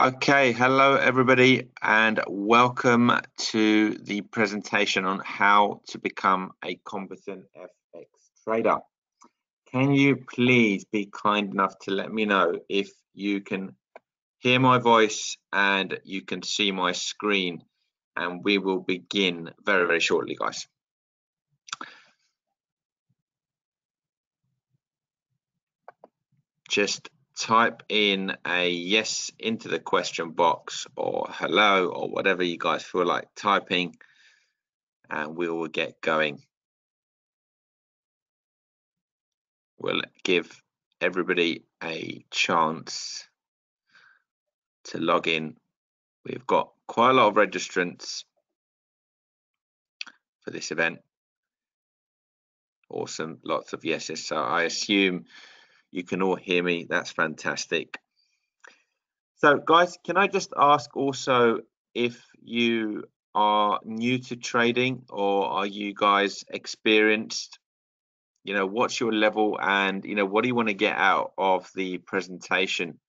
Okay, hello everybody, and welcome to the presentation on how to become a competent FX trader. Can you please be kind enough to let me know if you can hear my voice and you can see my screen, and we will begin very, very shortly, guys. Just type in a yes into the question box or hello or whatever you guys feel like typing, and we will get going. We'll give everybody a chance to log in. We've got quite a lot of registrants for this event. Awesome, lots of yeses. So I assume you can all hear me. That's fantastic. So guys, can I just ask also if you are new to trading or are you guys experienced? You know, what's your level and, you know, what do you want to get out of the presentation?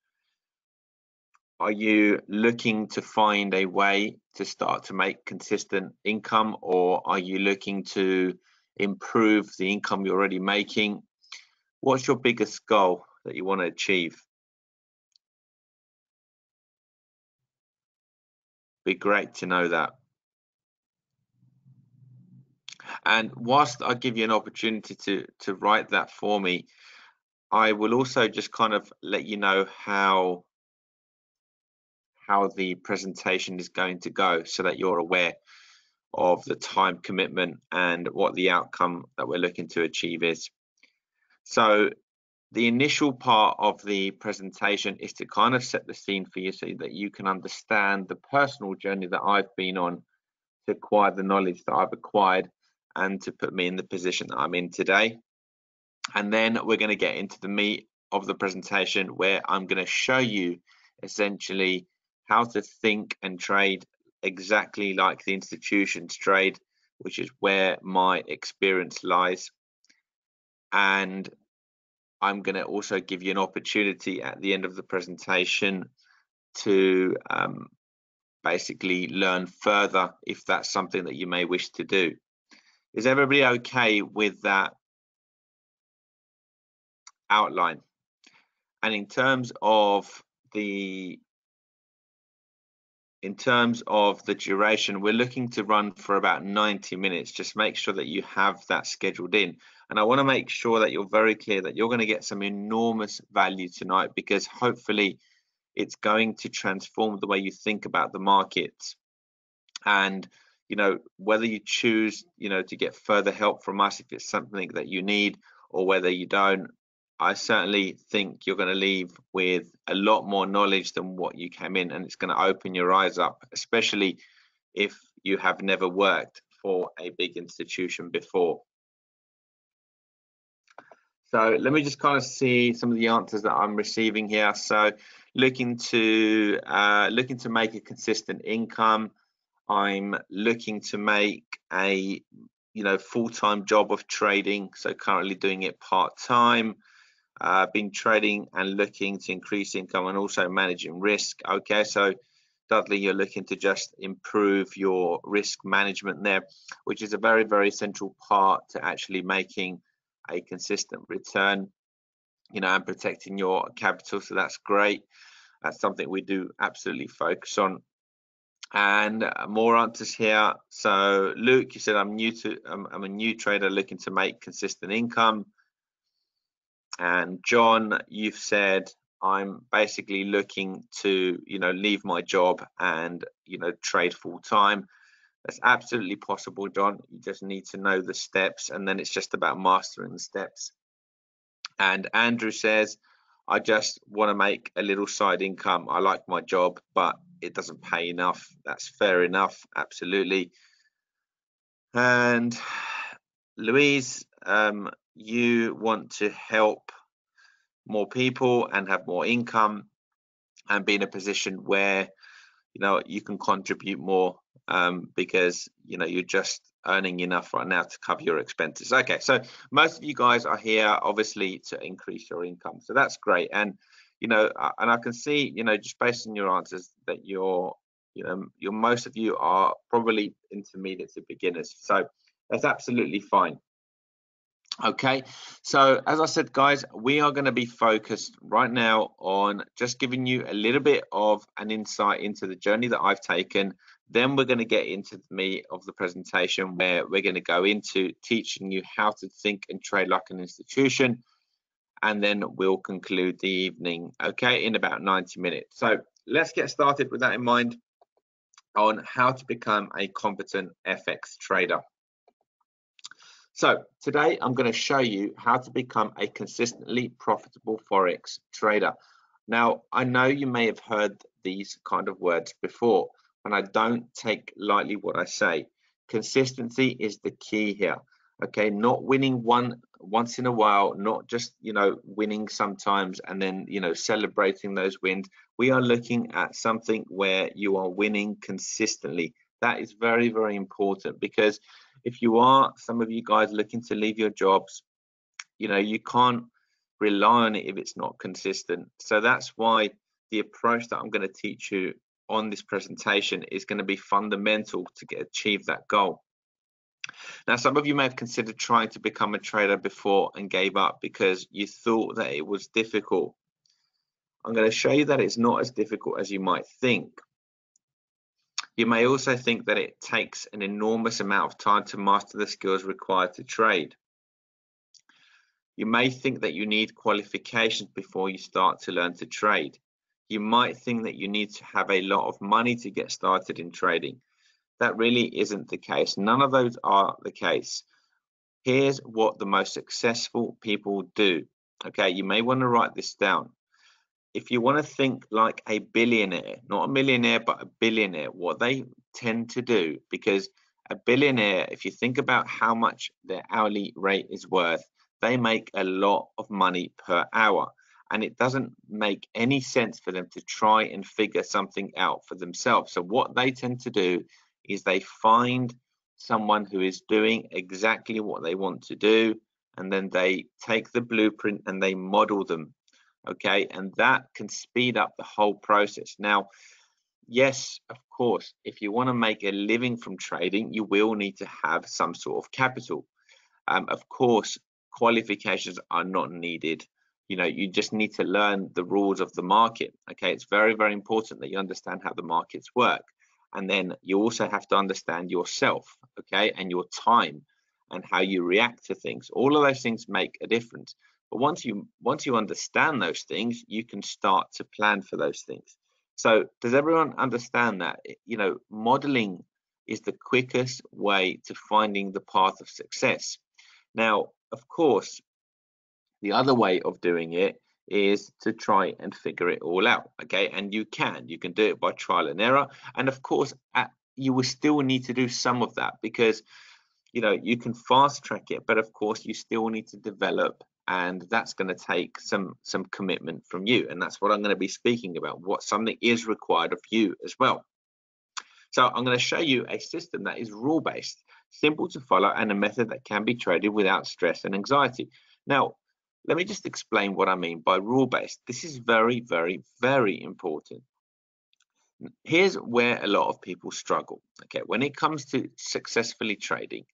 Are you looking to find a way to start to make consistent income, or are you looking to improve the income you're already making? What's your biggest goal that you want to achieve? Be great to know that. And whilst I give you an opportunity to write that for me, I will also just kind of let you know how the presentation is going to go so that you're aware of the time commitment and what the outcome that we're looking to achieve is. So the initial part of the presentation is to kind of set the scene for you so that you can understand the personal journey that I've been on to acquire the knowledge that I've acquired and to put me in the position that I'm in today. And then we're going to get into the meat of the presentation where I'm going to show you essentially how to think and trade exactly like the institutions trade, which is where my experience lies. And I'm going to also give you an opportunity at the end of the presentation to basically learn further if that's something that you may wish to do. Is everybody okay with that outline? And in terms of the duration, we're looking to run for about 90 minutes. Just make sure that you have that scheduled in. And I want to make sure that you're very clear that you're going to get some enormous value tonight, because hopefully it's going to transform the way you think about the markets. And, you know, whether you choose, you know, to get further help from us, if it's something that you need, or whether you don't, I certainly think you're going to leave with a lot more knowledge than what you came in, and it's going to open your eyes up, especially if you have never worked for a big institution before. So let me just kind of see some of the answers that I'm receiving here. So looking to make a consistent income. I'm looking to make a full-time job of trading, so currently doing it part-time. Been trading and looking to increase income and also managing risk. Okay, so Dudley, you're looking to just improve your risk management there, which is a very, very central part to actually making a consistent return, you know, and protecting your capital. So that's great. That's something we do absolutely focus on. And more answers here. So Luke, you said I'm a new trader looking to make consistent income. And John, you've said I'm basically looking to, you know, leave my job and, you know, trade full time. That's absolutely possible, John. You just need to know the steps, and then it's just about mastering the steps. And Andrew says, I just want to make a little side income. I like my job, but it doesn't pay enough. That's fair enough. Absolutely. And Louise, you want to help more people and have more income and be in a position where, you know, you can contribute more, because, you know, you're just earning enough right now to cover your expenses. Okay, so most of you guys are here obviously to increase your income, so that's great. And and I can see, just based on your answers that most of you are probably intermediate to beginners. So that's absolutely fine. Okay, so as I said, guys, we are going to be focused right now on just giving you a little bit of an insight into the journey that I've taken. Then we're going to get into the meat of the presentation, where we're going to go into teaching you how to think and trade like an institution. And then we'll conclude the evening, okay, in about 90 minutes. So let's get started with that in mind on how to become a competent FX trader. So today I'm going to show you how to become a consistently profitable Forex trader. Now, I know you may have heard these kind of words before, and I don't take lightly what I say. Consistency is the key here. Okay, not winning once in a while, not just winning sometimes and then celebrating those wins. We are looking at something where you are winning consistently. That is very, very important, because if you are, some of you guys, looking to leave your jobs, you can't rely on it if it's not consistent. So that's why the approach that I'm going to teach you on this presentation is going to be fundamental to achieve that goal. Now, some of you may have considered trying to become a trader before and gave up because you thought that it was difficult. I'm going to show you that it's not as difficult as you might think. You may also think that it takes an enormous amount of time to master the skills required to trade. You may think that you need qualifications before you start to learn to trade. You might think that you need to have a lot of money to get started in trading. That really isn't the case. None of those are the case. Here's what the most successful people do. Okay, you may want to write this down. If you want to think like a billionaire, not a millionaire, but a billionaire, what they tend to do, because a billionaire, if you think about how much their hourly rate is worth, they make a lot of money per hour. And it doesn't make any sense for them to try and figure something out for themselves. So what they tend to do is they find someone who is doing exactly what they want to do, and then they take the blueprint and they model them. Okay, and that can speed up the whole process. Now, yes, of course, if you want to make a living from trading, you will need to have some sort of capital. Of course, qualifications are not needed. You just need to learn the rules of the market. Okay, it's very, very important that you understand how the markets work. And then you also have to understand yourself, okay, and your time and how you react to things. All of those things make a difference. But once you understand those things, you can start to plan for those things. So does everyone understand that? Modeling is the quickest way to finding the path of success. Now, of course, the other way of doing it is to try and figure it all out. Okay, and you can do it by trial and error. And of course, you will still need to do some of that, because you can fast track it, but of course you still need to develop, and that's going to take some commitment from you. And that's what I'm going to be speaking about, what something is required of you as well. So I'm going to show you a system that is rule-based, simple to follow, and a method that can be traded without stress and anxiety. Now, let me just explain what I mean by rule-based. This is very, very, very important. Here's where a lot of people struggle. Okay, when it comes to successfully trading,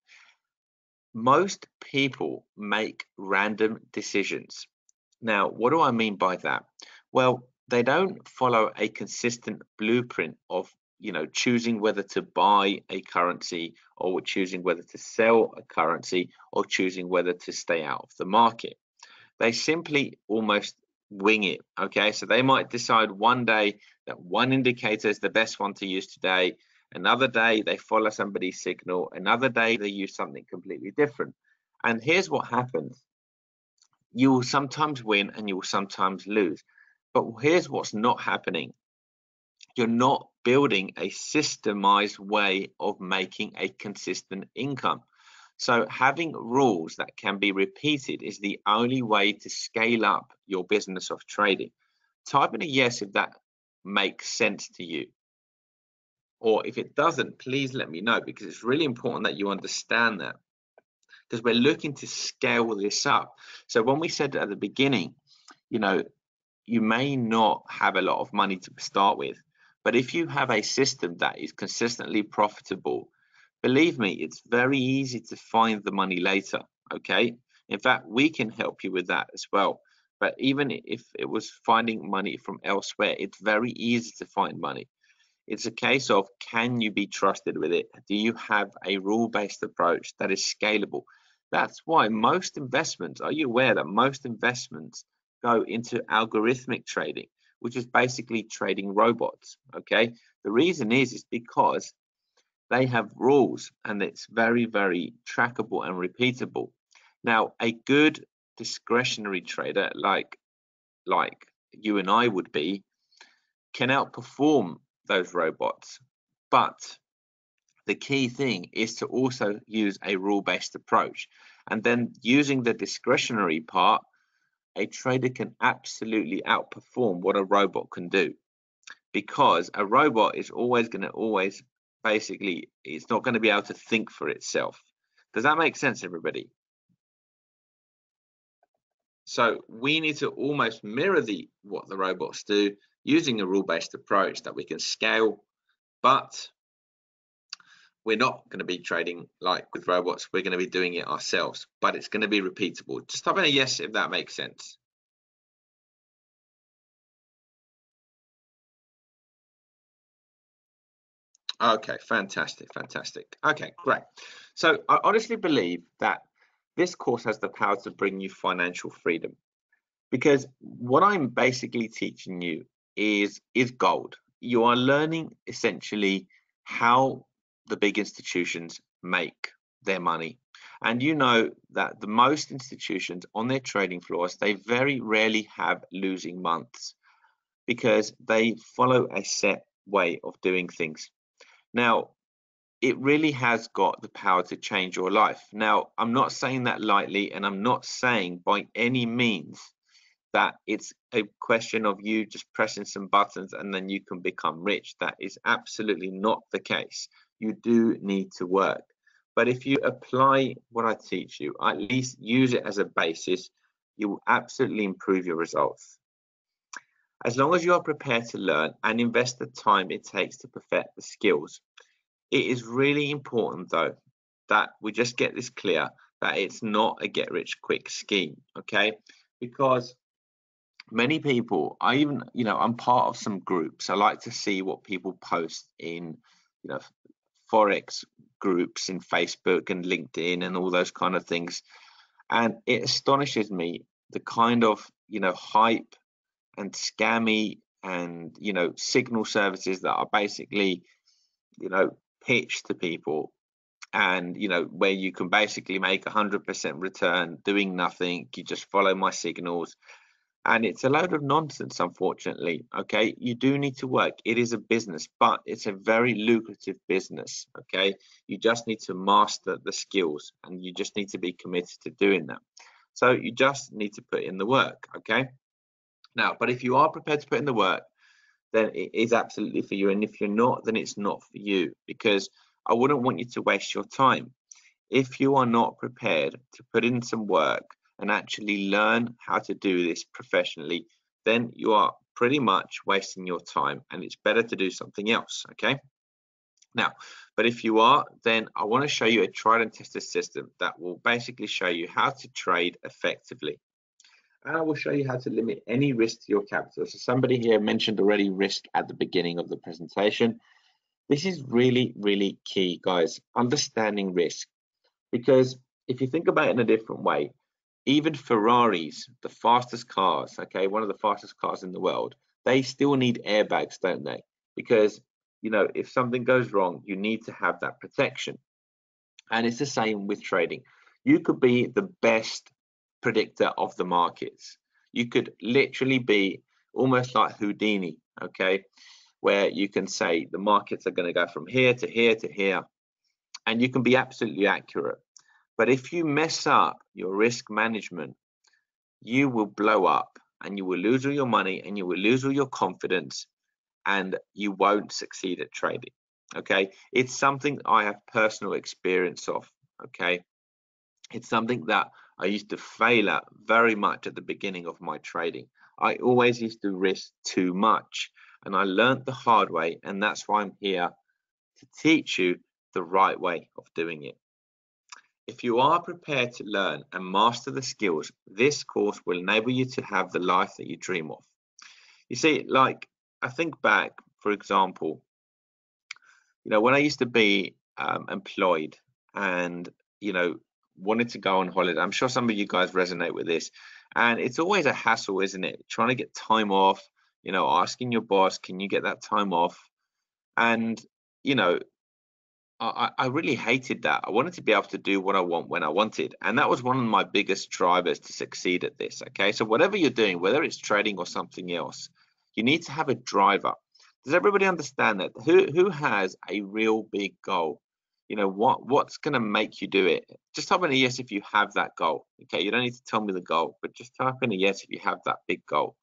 most people make random decisions. Now, what do I mean by that? Well, they don't follow a consistent blueprint of choosing whether to buy a currency, or choosing whether to sell a currency, or choosing whether to stay out of the market. They simply almost wing it. Okay, so they might decide one day that one indicator is the best one to use today. Another day they follow somebody's signal. Another day they use something completely different. And here's what happens. You will sometimes win and you will sometimes lose. But here's what's not happening. You're not building a systemized way of making a consistent income. So having rules that can be repeated is the only way to scale up your business of trading. Type in a yes if that makes sense to you. Or if it doesn't, please let me know, because it's really important that you understand that, because we're looking to scale this up. So when we said at the beginning, you may not have a lot of money to start with, but if you have a system that is consistently profitable, believe me, it's very easy to find the money later. Okay. In fact, we can help you with that as well. But even if it was finding money from elsewhere, it's very easy to find money. It's a case of, can you be trusted with it? Do you have a rule-based approach that is scalable? That's why most investments, are you aware that most investments go into algorithmic trading, which is basically trading robots? Okay. The reason is because they have rules and it's very, very trackable and repeatable. Now, a good discretionary trader like you and I would be can outperform those robots. But the key thing is to also use a rule-based approach. And then using the discretionary part, a trader can absolutely outperform what a robot can do. Because a robot is always going to basically, it's not going to be able to think for itself. Does that make sense, everybody? So we need to almost mirror what the robots do using a rule-based approach that we can scale, but we're not going to be trading like with robots. We're going to be doing it ourselves, but it's going to be repeatable. Just type in a yes if that makes sense. Okay, fantastic, fantastic. Okay, great. So I honestly believe that this course has the power to bring you financial freedom, because what I'm basically teaching you is gold. You are learning essentially how the big institutions make their money. And you know that the most institutions on their trading floors, they very rarely have losing months because they follow a set way of doing things. Now, it really has got the power to change your life. Now, I'm not saying that lightly, and I'm not saying by any means that it's a question of you just pressing some buttons and then you can become rich. That is absolutely not the case. You do need to work. But if you apply what I teach you, at least use it as a basis, you will absolutely improve your results. As long as you are prepared to learn and invest the time it takes to perfect the skills. It is really important, though, that we just get this clear, that it's not a get-rich-quick scheme, okay? Because many people, I'm part of some groups. I like to see what people post in, Forex groups in Facebook and LinkedIn and all those kind of things. And it astonishes me the kind of, hype and scammy and, signal services that are basically, pitched to people, and where you can basically make 100% return doing nothing. You just follow my signals, and it's a load of nonsense, unfortunately. Okay, you do need to work. It is a business, but it's a very lucrative business. Okay, you just need to master the skills, and you just need to be committed to doing that. So you just need to put in the work. Okay, now, but if you are prepared to put in the work, then it is absolutely for you. And if you're not, then it's not for you, because I wouldn't want you to waste your time. If you are not prepared to put in some work and actually learn how to do this professionally, then you are pretty much wasting your time, and it's better to do something else. Okay. Now, but if you are, then I want to show you a tried and tested system that will basically show you how to trade effectively. And I will show you how to limit any risk to your capital. So somebody here mentioned already risk at the beginning of the presentation. This is really, really key, guys, understanding risk. Because if you think about it in a different way, even Ferraris, the fastest cars, okay, one of the fastest cars in the world, they still need airbags, don't they? Because, if something goes wrong, you need to have that protection. And it's the same with trading. You could be the best predictor of the markets. You could literally be almost like Houdini, okay, where you can say the markets are going to go from here to here to here, and you can be absolutely accurate. But if you mess up your risk management, you will blow up, and you will lose all your money, and you will lose all your confidence, and you won't succeed at trading. Okay, it's something I have personal experience of. Okay, it's something that I used to fail at very much at the beginning of my trading. I always used to risk too much, and I learned the hard way, and that's why I'm here to teach you the right way of doing it. If you are prepared to learn and master the skills, this course will enable you to have the life that you dream of. You see, like, I think back, for example, when I used to be employed and, wanted to go on holiday. I'm sure some of you guys resonate with this. And it's always a hassle, isn't it? Trying to get time off, asking your boss, can you get that time off? And, you know, I really hated that. I wanted to be able to do what I want when I wanted. And that was one of my biggest drivers to succeed at this. Okay. So whatever you're doing, whether it's trading or something else, you need to have a driver. Does everybody understand that? Who has a real big goal? What's going to make you do it? Just type in a yes if you have that goal. Okay. You don't need to tell me the goal, but just type in a yes if you have that big goal,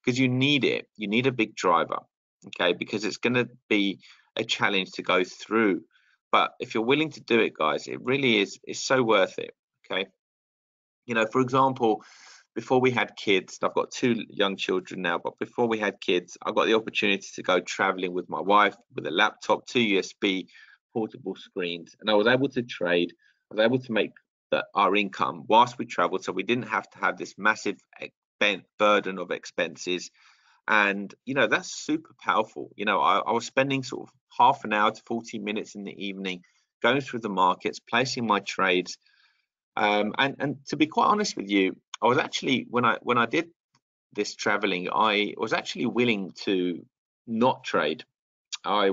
because you need it. You need a big driver. Okay. Because it's going to be a challenge to go through. But if you're willing to do it, guys, it really is so worth it. Okay. For example, before we had kids, I've got 2 young children now, but before we had kids, I got the opportunity to go traveling with my wife with a laptop, 2 USB portable screens, and I was able to trade. I was able to make our income whilst we traveled, so we didn't have to have this massive burden of expenses. And that's super powerful. I was spending sort of half an hour to 40 minutes in the evening going through the markets, placing my trades. And to be quite honest with you, I was actually, when I did this traveling, I was actually willing to not trade. I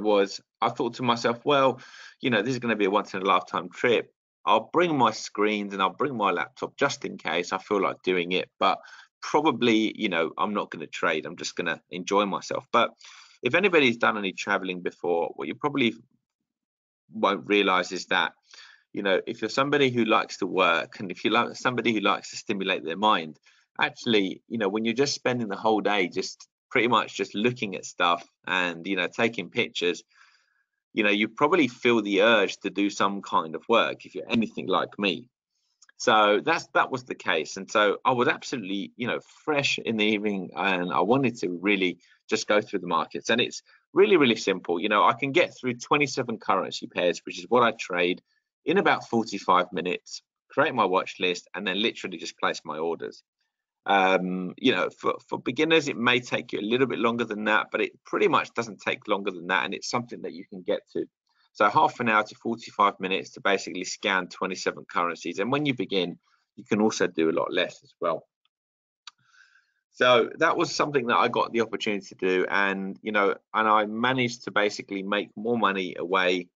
thought to myself, well, this is going to be a once in a lifetime trip. I'll bring my screens and I'll bring my laptop just in case I feel like doing it. But probably, I'm not going to trade. I'm just going to enjoy myself. But if anybody's done any traveling before, what you probably won't realize is that, if you're somebody who likes to work, and if you like somebody who likes to stimulate their mind, actually, when you're just spending the whole day just pretty much just looking at stuff and, taking pictures, you probably feel the urge to do some kind of work if you're anything like me. So that was the case. And so I was absolutely, fresh in the evening, and I wanted to really just go through the markets. And it's really, really simple. I can get through 27 currency pairs, which is what I trade, in about 45 minutes, create my watch list, and then literally just place my orders. For beginners, it may take you a little bit longer than that, but it pretty much doesn't take longer than that. And it's something that you can get to. So half an hour to 45 minutes to basically scan 27 currencies. And when you begin, you can also do a lot less as well. So that was something that I got the opportunity to do. And, and I managed to basically make more money away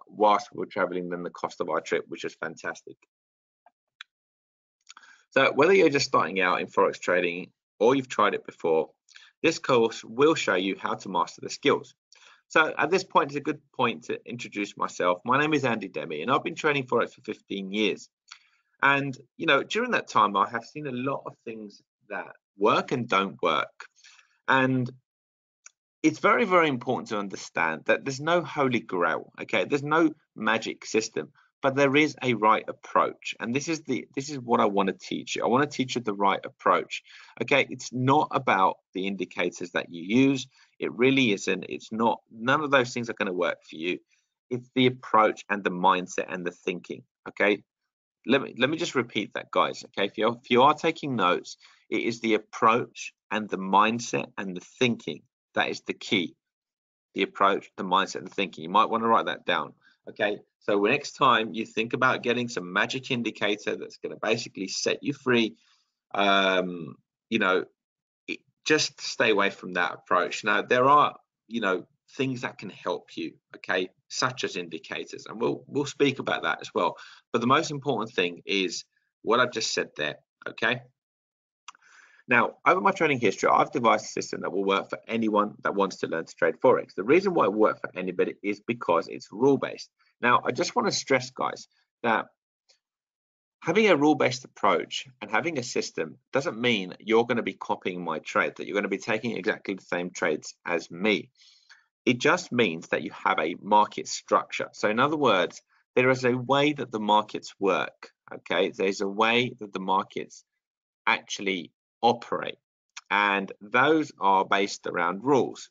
whilst we were traveling than the cost of our trip, which was fantastic. So whether you're just starting out in Forex trading or you've tried it before, this course will show you how to master the skills. So at this point, it's a good point to introduce myself. My name is Andy Demi, and I've been trading Forex for 15 years. And, during that time, I have seen a lot of things that work and don't work. And it's very, very important to understand that there's no holy grail, okay? There's no magic system, but there is a right approach. And this is what I want to teach you. I want to teach you the right approach. Okay, it's not about the indicators that you use. It really isn't. It's not. None of those things are going to work for you. It's the approach and the mindset and the thinking. Okay, let me just repeat that, guys. Okay, if you are taking notes, it is the approach and the mindset and the thinking that is the key. The approach, the mindset, and the thinking. You might want to write that down. Okay, so next time you think about getting some magic indicator that's going to basically set you free, just stay away from that approach. Now, there are, things that can help you, okay, such as indicators, and we'll speak about that as well. But the most important thing is what I've just said there, okay? Now, over my trading history, I've devised a system that will work for anyone that wants to learn to trade Forex. The reason why it will work for anybody is because it's rule-based. Now, I just want to stress, guys, that having a rule-based approach and having a system doesn't mean you're going to be copying my trade, that you're going to be taking exactly the same trades as me. It just means that you have a market structure. So in other words, there is a way that the markets work, okay? There's a way that the markets actually operate. and those are based around rules.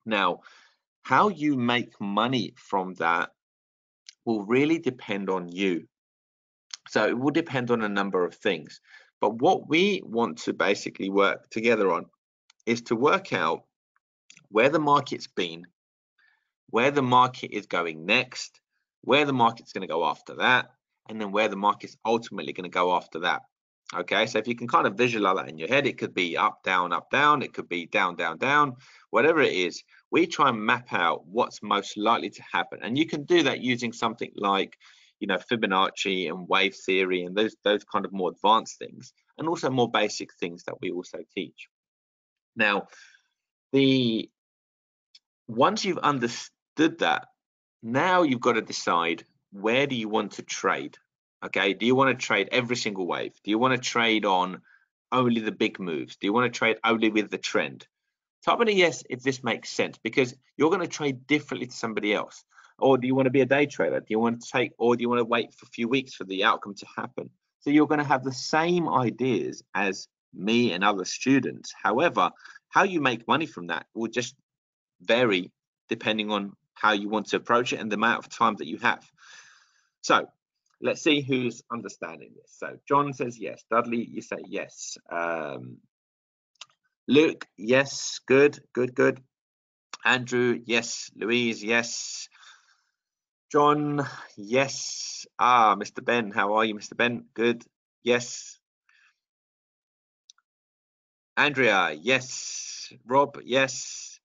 Now, how you make money from that will really depend on you. So it will depend on a number of things. But what we want to basically work together on is to work out where the market's been, where the market is going next, where the market's going to go after that, and then where the market's ultimately going to go after that. Okay, so if you can kind of visualize that in your head, it could be up, down, it could be down, down, whatever it is, we try and map out what's most likely to happen. And you can do that using something like, you know, Fibonacci and wave theory and those kind of more advanced things, and also more basic things that we also teach. Now, once you've understood that, now you've got to decide, where do you want to trade? Okay, do you want to trade every single wave? Do you want to trade on only the big moves? Do you want to trade only with the trend? Type in a yes if this makes sense, because you're going to trade differently to somebody else. Or do you want to be a day trader? Do you want to wait for a few weeks for the outcome to happen? So you're going to have the same ideas as me and other students. However, how you make money from that will just vary depending on how you want to approach it and the amount of time that you have. So let's see who's understanding this. So John says yes. Dudley, you say yes. Luke, yes. Good. Andrew, yes. Louise, yes. John, yes. Mr. Ben, how are you, Mr. Ben? Good. Yes. Andrea, yes. Rob, yes.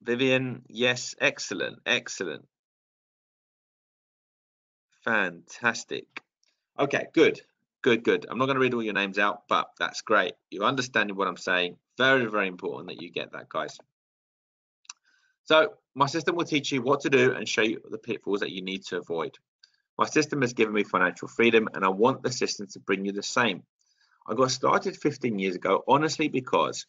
Vivian, yes. Excellent. Fantastic. Okay, good. I'm not going to read all your names out, but that's great. You're understanding what I'm saying. Very, very important that you get that, guys. So my system will teach you what to do and show you the pitfalls that you need to avoid. My system has given me financial freedom, and I want the system to bring you the same. I got started 15 years ago, honestly, because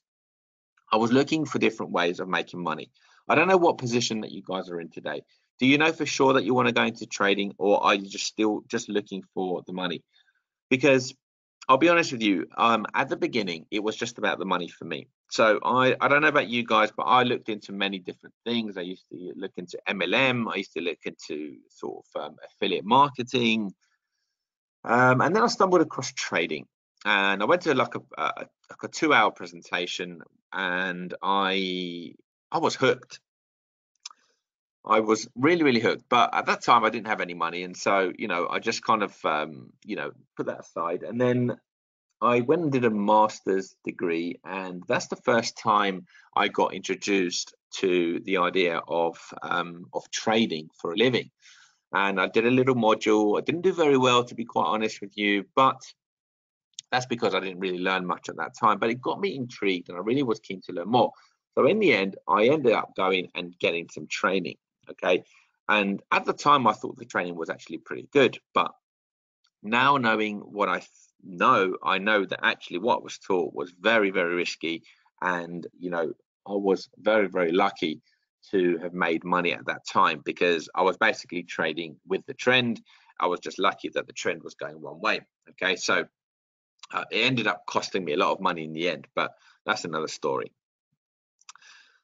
I was looking for different ways of making money. I don't know what position that you guys are in today. Do you know for sure that you want to go into trading, or are you still looking for the money? Because I'll be honest with you, at the beginning, it was just about the money for me. So I don't know about you guys, but I looked into many different things. I used to look into MLM. I used to look into sort of affiliate marketing. And then I stumbled across trading. And I went to like a 2-hour presentation, and I was hooked. I was really hooked, but at that time I didn't have any money, and so I just kind of put that aside. And then I went and did a master's degree, and that's the first time I got introduced to the idea of trading for a living. And I did a little module. I didn't do very well, to be quite honest with you, but that's because I didn't really learn much at that time. But it got me intrigued, and I really was keen to learn more. So in the end, I ended up going and getting some training. Okay, and at the time I thought the training was actually pretty good, but now knowing what I know that actually what was taught was very risky, and I was very lucky to have made money at that time, because I was basically trading with the trend. I was just lucky that the trend was going one way. Okay, so it ended up costing me a lot of money in the end, but that's another story.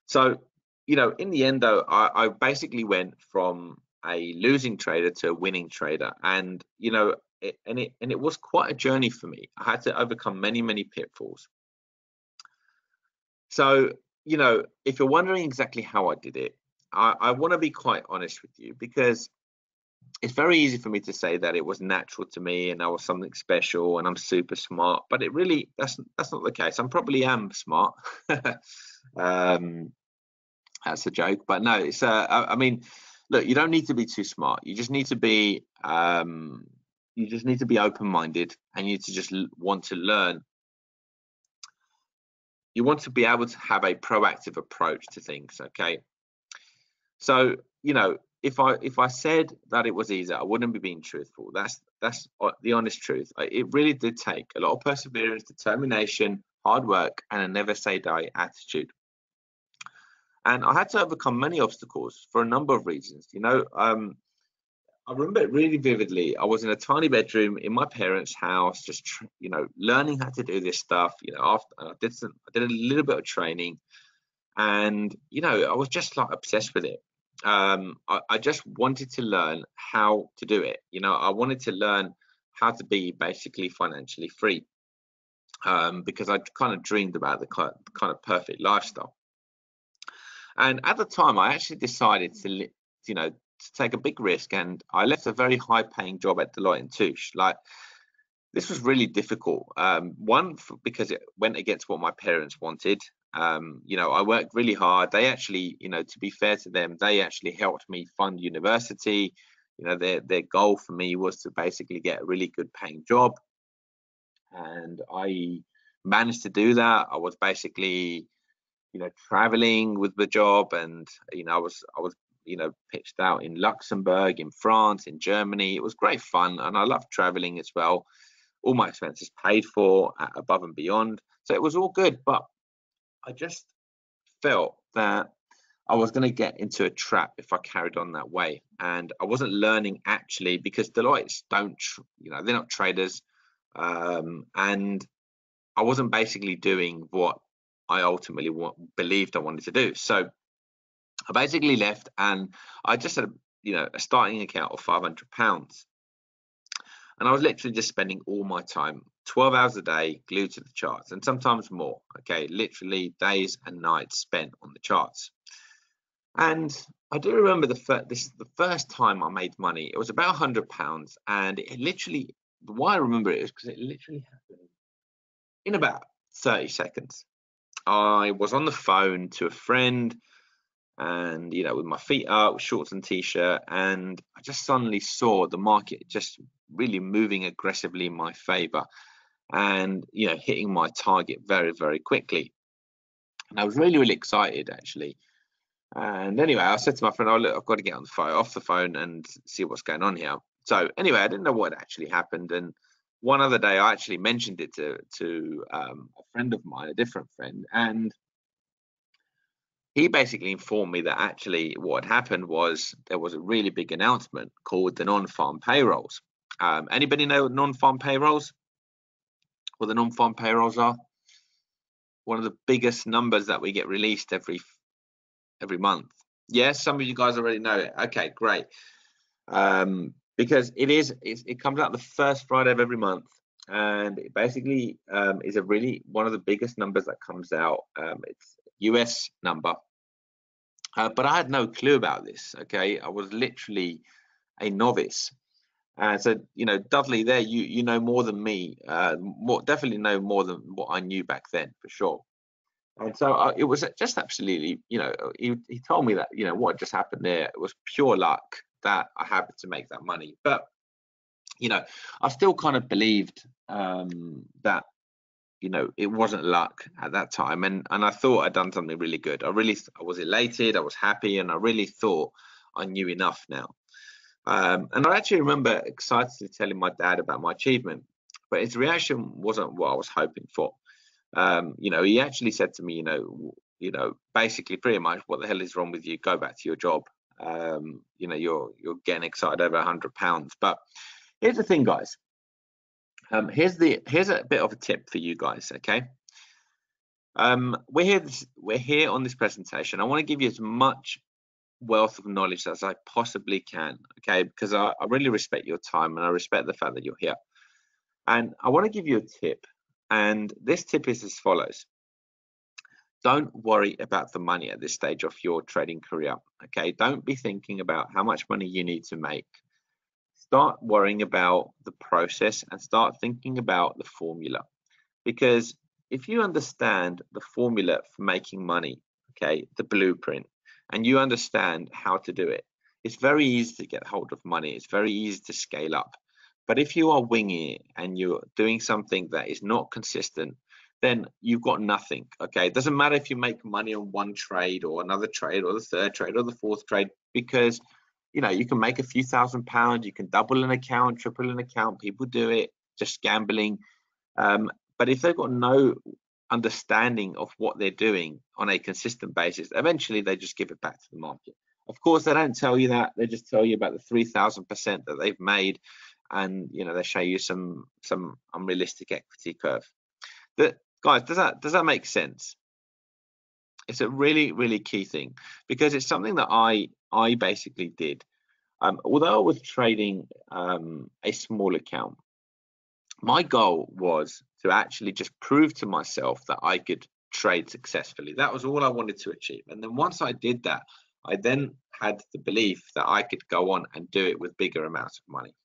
So in the end, though, I basically went from a losing trader to a winning trader, and it was quite a journey for me. I had to overcome many pitfalls. So if you're wondering exactly how I did it, I want to be quite honest with you, because it's very easy for me to say that it was natural to me and I was something special and I'm super smart, but it really that's not the case. I probably am smart. That's a joke, but no, it's I mean, look, you don't need to be too smart. You just need to be open-minded, and you just want to learn. You want to be able to have a proactive approach to things. Okay, so if I said that it was easy, I wouldn't be being truthful. That's the honest truth. It really did take a lot of perseverance, determination, hard work, and a never say die attitude. And I had to overcome many obstacles for a number of reasons. I remember it really vividly. I was in a tiny bedroom in my parents' house, just learning how to do this stuff. After I did a little bit of training, and I was just like obsessed with it. I just wanted to learn how to do it. I wanted to learn how to be basically financially free, because I kind of dreamed about the kind of perfect lifestyle. And at the time, I actually decided to take a big risk, and I left a very high-paying job at Deloitte and Touche. Like, this was really difficult. Because it went against what my parents wanted. I worked really hard. They actually, to be fair to them, they actually helped me fund university. Their goal for me was to basically get a really good paying job, and I managed to do that. I was basically, traveling with the job, and I was pitched out in Luxembourg, in France, in Germany. It was great fun, and I loved traveling as well. All my expenses paid for, above and beyond, so it was all good. But I just felt that I was going to get into a trap if I carried on that way, and I wasn't learning actually, because Deloitte's they're not traders, and I wasn't basically doing what I ultimately believed I wanted to do. So I basically left, and I just had a starting account of £500, and I was literally just spending all my time, 12 hours a day, glued to the charts, and sometimes more. Okay, literally days and nights spent on the charts. And I do remember the first time I made money. It was about £100, and it literally, why I remember it is because it literally happened in about 30 seconds. I was on the phone to a friend, and with my feet up, with shorts and t-shirt, and I just suddenly saw the market just really moving aggressively in my favor, and hitting my target very, very quickly. And I was really, really excited, actually. And anyway, I said to my friend, "Oh, look, I've got to get off the phone and see what's going on here." So anyway, I didn't know what actually happened, and one other day I actually mentioned it to a friend of mine, a different friend, and he basically informed me that actually what had happened was there was a really big announcement called the non-farm payrolls. Anybody know non-farm payrolls? What the non-farm payrolls are? One of the biggest numbers that we get released every month. Yes, some of you guys already know it. Okay, great. Because it comes out the first Friday of every month, and it basically is one of the biggest numbers that comes out. It's US number, but I had no clue about this. Okay, I was literally a novice. So Dudley, there you know more than me. Definitely know more than what I knew back then, for sure. And so it was just absolutely, he told me that what just happened there, it was pure luck that I happened to make that money. But I still kind of believed that it wasn't luck at that time, and I thought I'd done something really good. I was elated, I was happy, and I really thought I knew enough now. And I actually remember excitedly telling my dad about my achievement, but his reaction wasn't what I was hoping for. He actually said to me, basically pretty much, "What the hell is wrong with you? Go back to your job. You're getting excited over £100." But here's the thing, guys. Here's a bit of a tip for you guys. Okay. We're here on this presentation. I want to give you as much wealth of knowledge as I possibly can. Okay, because I really respect your time, and I respect the fact that you're here. And I want to give you a tip. And this tip is as follows. Don't worry about the money at this stage of your trading career. Okay, don't be thinking about how much money you need to make. Start worrying about the process and start thinking about the formula. Because if you understand the formula for making money, okay, the blueprint, and you understand how to do it, it's very easy to get hold of money. It's very easy to scale up. But if you are winging it and you're doing something that is not consistent, then you've got nothing. Okay, it doesn't matter if you make money on one trade or another trade or the third trade or the fourth trade, because you can make a few £1,000, you can double an account, triple an account. People do it, just gambling. But if they've got no understanding of what they're doing on a consistent basis, eventually they just give it back to the market. A Of course, they don't tell you that. They just tell you about the 3,000% that they've made, and they show you some unrealistic equity curve. Guys, does that make sense? It's a really key thing, because it's something that I basically did. Although I was trading a small account, my goal was to actually just prove to myself that I could trade successfully. That was all I wanted to achieve. And then once I did that, I then had the belief that I could go on and do it with bigger amounts of money.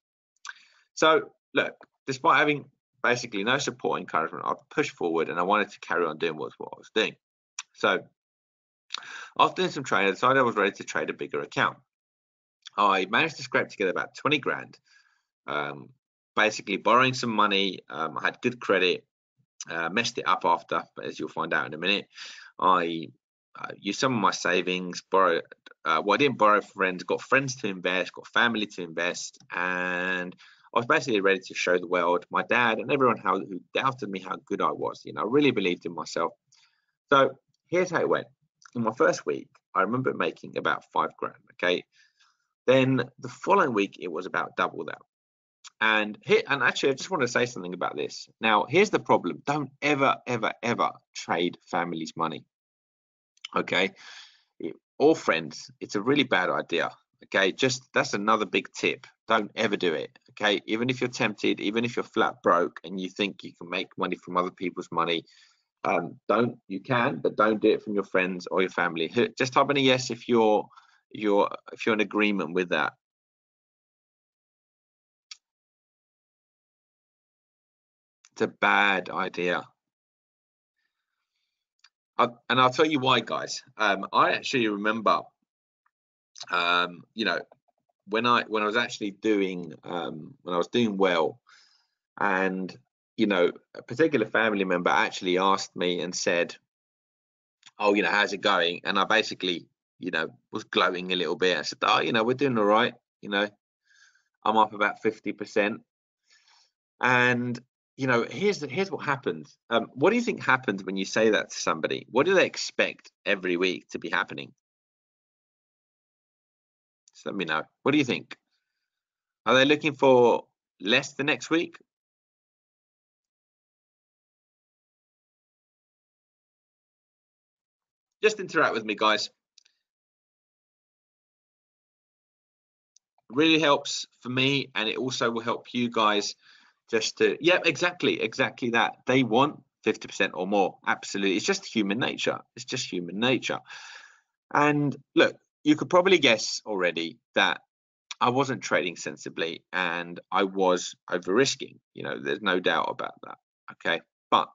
So look, despite having basically no support, encouragement, I pushed forward and I wanted to carry on doing what I was doing. So after doing some trading, I decided I was ready to trade a bigger account. I managed to scrape together about 20 grand, basically borrowing some money. I had good credit, messed it up after, but as you'll find out in a minute, I used some of my savings, borrowed. I didn't borrow from friends, got friends to invest, got family to invest, and I was basically ready to show the world, my dad and everyone who doubted me, how good I was. I really believed in myself. So here's how it went. In my first week, I remember making about 5 grand. Okay, then the following week it was about double that. And actually, I just want to say something about this. Now, here's the problem: don't ever trade family's money. Okay, or friends. It's a really bad idea. Okay, that's another big tip. Don't ever do it. Okay, even if you're tempted, even if you're flat broke and you think you can make money from other people's money, you can, but don't do it from your friends or your family. Just type in a yes if you're in agreement with that. It's a bad idea. And I'll tell you why, guys. I actually remember, when I was actually doing when I was doing well, and a particular family member actually asked me and said, "Oh, how's it going?" And I basically, was gloating a little bit. I said, "Oh, we're doing all right. I'm up about 50%." And here's what happens. What do you think happens when you say that to somebody? What do they expect every week to be happening? Just let me know. What do you think? Are they looking for less the next week? Just interact with me, guys. It really helps for me, and it also will help you guys. Yeah, exactly that. They want 50% or more. Absolutely. It's just human nature. It's just human nature. And look, you could probably guess already that I wasn't trading sensibly and I was over risking. There's no doubt about that. Okay. But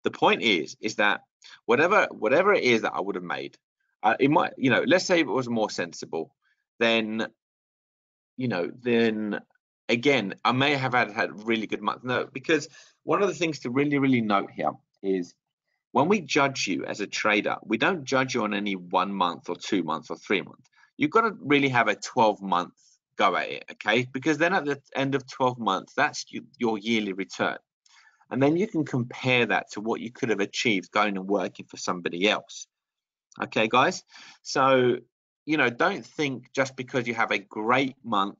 the point is that whatever it is that I would have made, it might, let's say if it was more sensible, then again, I may have had really good months. No, because one of the things to really note here is when we judge you as a trader, we don't judge you on any 1 month or 2 months or 3 months. You've got to really have a 12-month go at it, okay? Because then at the end of 12 months, that's your yearly return. And then you can compare that to what you could have achieved going and working for somebody else. Okay, guys? So, don't think just because you have a great month,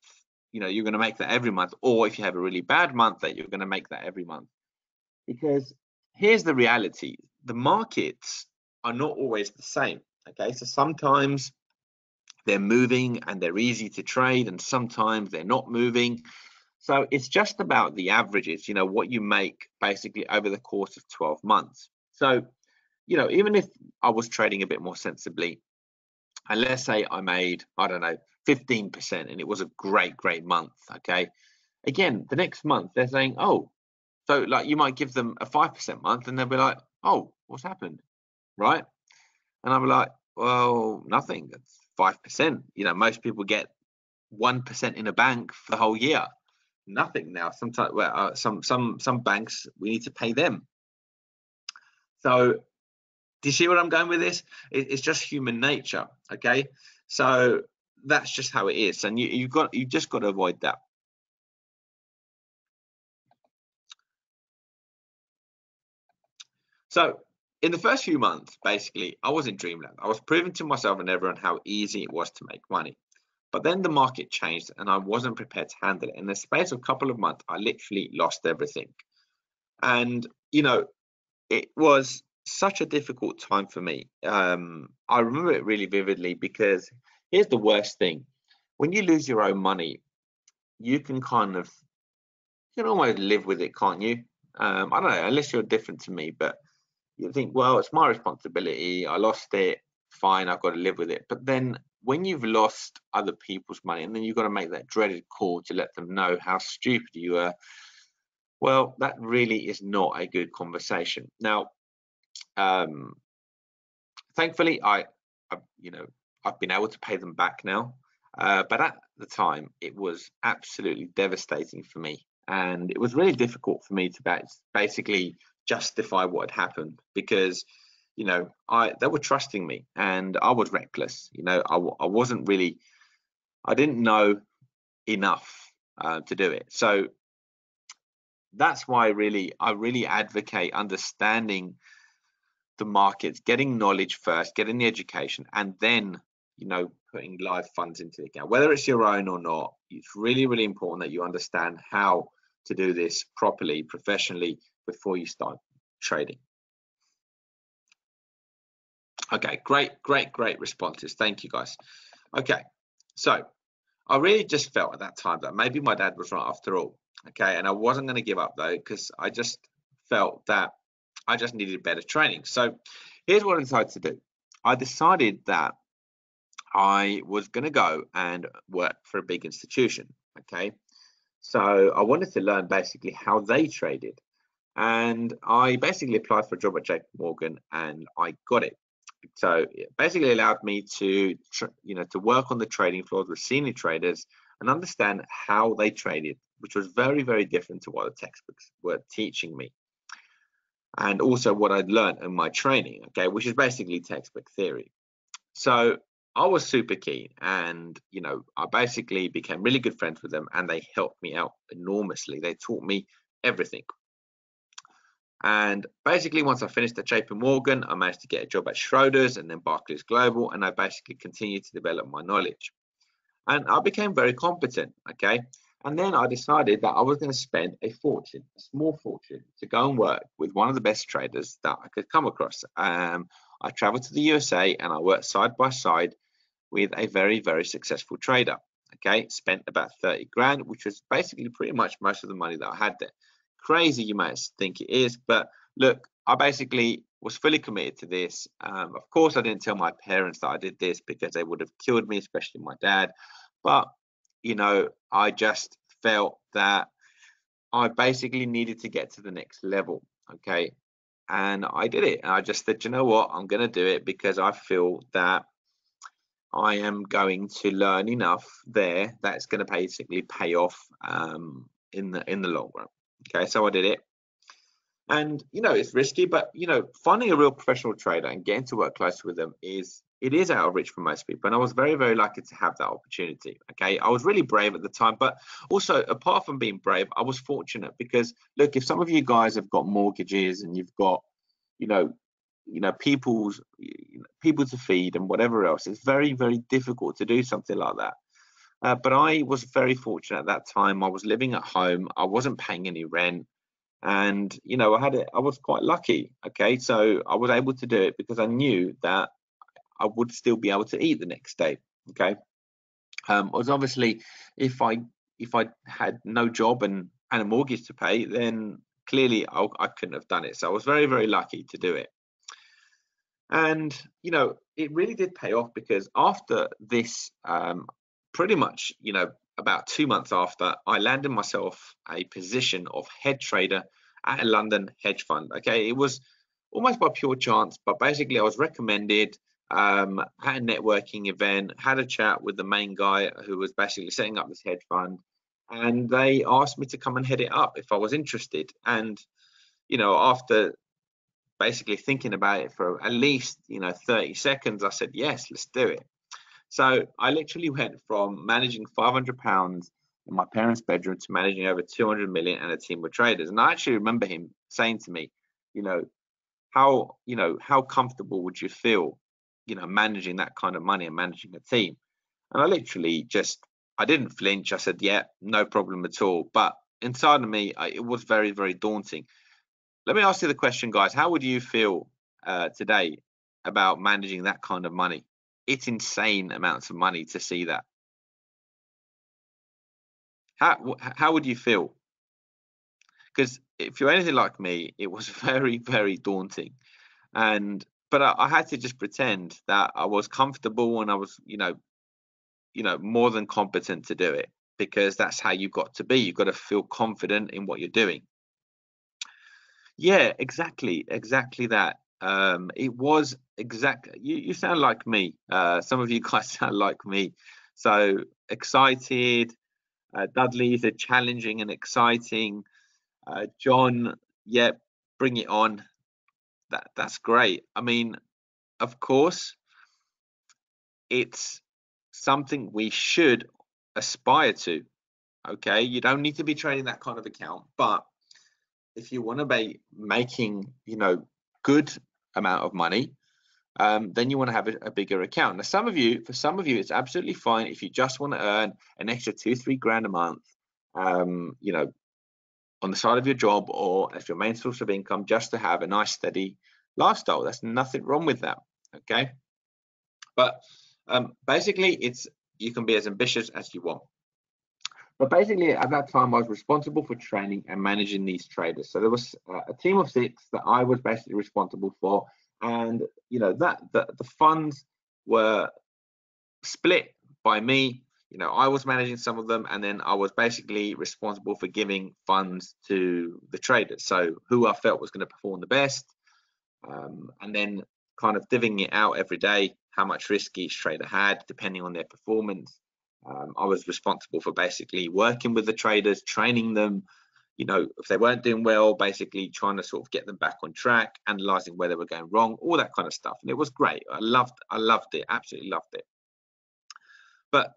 you're going to make that every month, or if you have a really bad month, that you're going to make that every month. Because here's the reality: the markets are not always the same. Okay, so sometimes they're moving and they're easy to trade, and sometimes they're not moving. So it's just about the averages, what you make basically over the course of 12 months. So, even if I was trading a bit more sensibly, and let's say I made, I don't know, 15%, and it was a great month. Okay, again, the next month they're saying, oh, so like you might give them a 5% month and they'll be like, oh, what's happened? Right? And I'll be like, well, nothing. That's 5%. Most people get 1% in a bank for the whole year. Nothing now. Sometimes, some banks, we need to pay them. So do you see where I'm going with this? It's just human nature. Okay. So that's just how it is. And you've just got to avoid that. So in the first few months, basically, I was in dreamland. I was proving to myself and everyone how easy it was to make money. But then the market changed and I wasn't prepared to handle it. In the space of a couple of months, I literally lost everything. And, you know, it was such a difficult time for me. I remember it really vividly because here's the worst thing. When you lose your own money, you can almost live with it, can't you? I don't know, unless you're different to me, but you think, well, it's my responsibility. I lost it. Fine, I've got to live with it. But then when you've lost other people's money and then you've got to make that dreaded call to let them know how stupid you were, well, that really is not a good conversation. Now, thankfully, I've been able to pay them back now. But at the time, it was absolutely devastating for me. And it was really difficult for me to basically justify what had happened because, they were trusting me and I was reckless. I wasn't really, I didn't know enough to do it. So that's why I really advocate understanding the markets, getting knowledge first, getting the education, and then putting live funds into the account, whether it's your own or not. It's really, really important that you understand how to do this properly, professionally, before you start trading. Okay, great responses. Thank you, guys. Okay, so I really just felt at that time that maybe my dad was right after all. Okay, and I wasn't going to give up though, because I just felt that I just needed better training. So here's what I decided to do. I decided that I was going to go and work for a big institution. Okay, so I wanted to learn basically how they traded, and I basically applied for a job at JP Morgan and I got it. So it basically allowed me to work on the trading floors with senior traders and understand how they traded, which was very, very different to what the textbooks were teaching me, and also what I'd learned in my training, okay, which is basically textbook theory. So I was super keen, and I basically became really good friends with them, and they helped me out enormously. They taught me everything. And basically, once I finished at JP Morgan, I managed to get a job at Schroders and then Barclays Global, and I basically continued to develop my knowledge. And I became very competent, okay? And then I decided that I was going to spend a fortune, a small fortune, to go and work with one of the best traders that I could come across. I traveled to the USA and I worked side by side with a very, very successful trader, okay? Spent about 30 grand, which was basically pretty much most of the money that I had there. Crazy, you might think it is, but look, I basically was fully committed to this. Of course, I didn't tell my parents that I did this because they would have killed me, especially my dad. But, I just felt that I basically needed to get to the next level, okay? And I did it. And I just said, you know what, I'm going to do it because I feel that I am going to learn enough there that's going to basically pay off in the long run. Okay, so I did it. And it's risky, but finding a real professional trader and getting to work close with them is out of reach for most people. And I was very, very lucky to have that opportunity. Okay, I was really brave at the time, but also apart from being brave, I was fortunate because look, if some of you guys have got mortgages and you've got people to feed and whatever else, it's very, very difficult to do something like that. But I was very fortunate at that time. I was living at home. I wasn't paying any rent. And, I was quite lucky. Okay. So I was able to do it because I knew that I would still be able to eat the next day. Okay. Was obviously if I had no job and a mortgage to pay, then clearly I couldn't have done it. So I was very, very lucky to do it. And, it really did pay off because after this, pretty much, about 2 months after, I landed myself a position of head trader at a London hedge fund. Okay, it was almost by pure chance, but basically I was recommended, at a networking event, had a chat with the main guy who was basically setting up this hedge fund, and they asked me to come and head it up if I was interested. And, after basically thinking about it for at least 30 seconds, I said yes, let's do it. So I literally went from managing £500 in my parents' bedroom to managing over 200 million and a team of traders. And I actually remember him saying to me, how, how comfortable would you feel, managing that kind of money and managing a team? And I literally I didn't flinch. I said, yeah, no problem at all. But inside of me, it was very, very daunting. Let me ask you the question, guys. How would you feel today about managing that kind of money? It's insane amounts of money to see that. How would you feel? Because if you're anything like me, it was very, very daunting. But I had to just pretend that I was comfortable and I was, more than competent to do it, because that's how you've got to be. You've got to feel confident in what you're doing. Yeah, exactly that. It was exactly. You sound like me. Some of you guys sound like me. So excited. Dudley said challenging and exciting. John, yeah, bring it on. That's great. I mean, of course, it's something we should aspire to. Okay, you don't need to be trading that kind of account, but if you want to be making, good amount of money, then you want to have a bigger account. Now, for some of you, it's absolutely fine if you just want to earn an extra 2-3 grand a month, on the side of your job or as your main source of income, just to have a nice steady lifestyle. There's nothing wrong with that. Okay, but basically, you can be as ambitious as you want. But basically, at that time, I was responsible for training and managing these traders. So there was a team of 6 that I was basically responsible for, and the funds were split by me. I was managing some of them, and then I was basically responsible for giving funds to the traders. So who I felt was going to perform the best, and then kind of divvying it out every day, how much risk each trader had, depending on their performance. I was responsible for basically working with the traders, training them, if they weren't doing well, basically trying to sort of get them back on track, analyzing where they were going wrong, all that kind of stuff. And it was great. I loved it, absolutely loved it. But,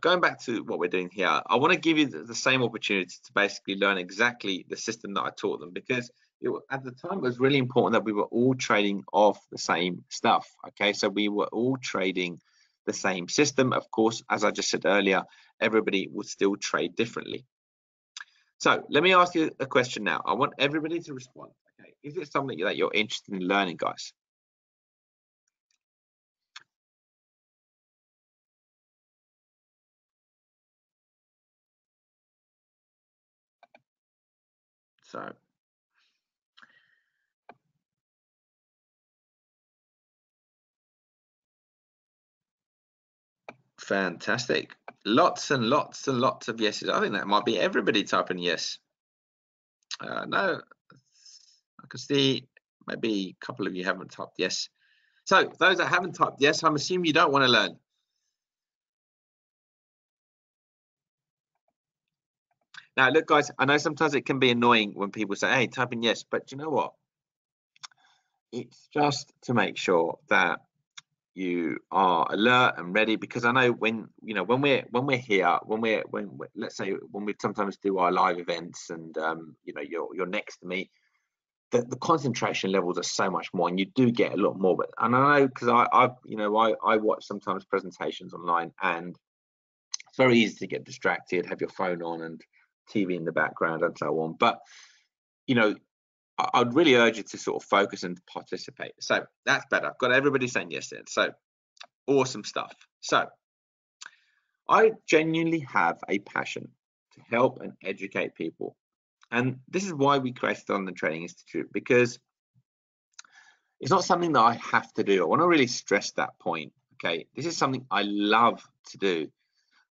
going back to what we're doing here, I want to give you the same opportunity to basically learn exactly the system that I taught them, because at the time, it was really important that we were all trading off the same stuff. Okay, so we were all trading the same system. Of course, as I just said earlier, everybody would still trade differently. So let me ask you a question now. I want everybody to respond. Okay, is it something that you're interested in learning, guys? So fantastic. Lots and lots and lots of yeses. I think that might be everybody typing yes. No, I can see maybe a couple of you haven't typed yes. So those that haven't typed yes, I'm assuming you don't want to learn. Now, look, guys, I know sometimes it can be annoying when people say, hey, type in yes, but you know what? It's just to make sure that you are alert and ready, because I know when we're here, when let's say when we sometimes do our live events, and you're next to me, the concentration levels are so much more, and you do get a lot more. But and I know, because I watch sometimes presentations online, and it's very easy to get distracted, have your phone on and TV in the background and so on. But I'd really urge you to sort of focus and participate. So that's better. I've got everybody saying yes then. So awesome stuff. So I genuinely have a passion to help and educate people. And this is why we created the Online Trading Institute, because it's not something that I have to do. I want to really stress that point. Okay, this is something I love to do.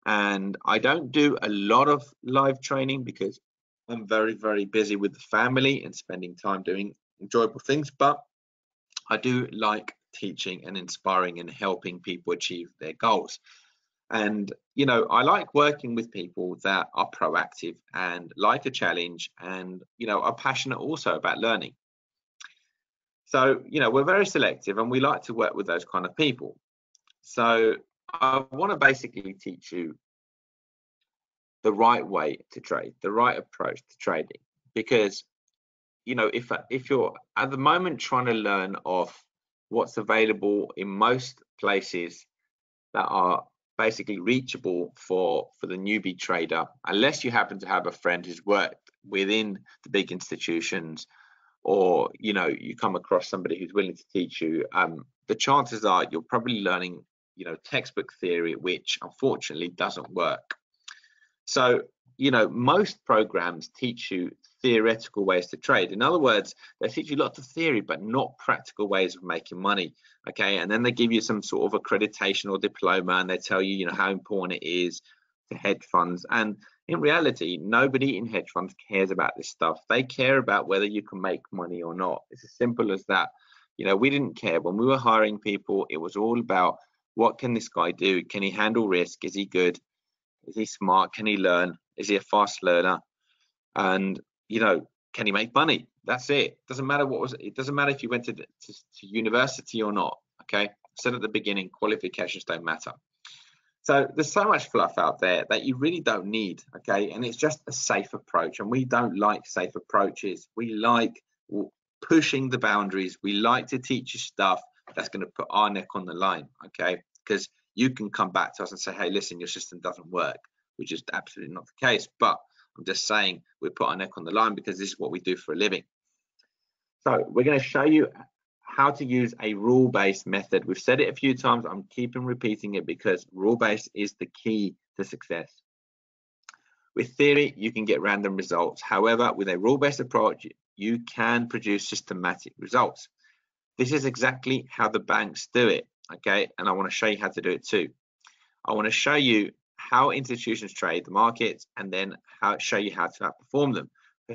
And I don't do a lot of live training because I'm very, very busy with the family and spending time doing enjoyable things. But I do like teaching and inspiring and helping people achieve their goals. And, I like working with people that are proactive and like a challenge, and, are passionate also about learning. So, we're very selective, and we like to work with those kind of people. So I want to basically teach you the right way to trade, the right approach to trading, because if you're at the moment trying to learn off what's available in most places that are basically reachable for the newbie trader, unless you happen to have a friend who's worked within the big institutions, or you come across somebody who's willing to teach you, the chances are you're probably learning textbook theory, which unfortunately doesn't work. So most programs teach you theoretical ways to trade. In other words, they teach you lots of theory but not practical ways of making money. Okay, and then they give you some sort of accreditation or diploma, and they tell you how important it is to hedge funds. And in reality, nobody in hedge funds cares about this stuff. They care about whether you can make money or not. It's as simple as that. We didn't care when we were hiring people. It was all about, what can this guy do? Can he handle risk? Is he good? Is he smart? Can he learn? Is he a fast learner? And can he make money? That's it. Doesn't matter it doesn't matter if you went to university or not. Okay, I said at the beginning, qualifications don't matter. So there's so much fluff out there that you really don't need. Okay, and it's just a safe approach, and we don't like safe approaches. We like pushing the boundaries. We like to teach you stuff that's going to put our neck on the line. Okay, because you can come back to us and say, hey, listen, your system doesn't work, which is absolutely not the case. But I'm just saying, we put our neck on the line because this is what we do for a living. So we're going to show you how to use a rule-based method. We've said it a few times. I'm keeping repeating it because rule-based is the key to success. With theory, you can get random results. However, with a rule-based approach, you can produce systematic results. This is exactly how the banks do it. Okay, and I want to show you how to do it too. I want to show you how institutions trade the markets, and then show you how to outperform them.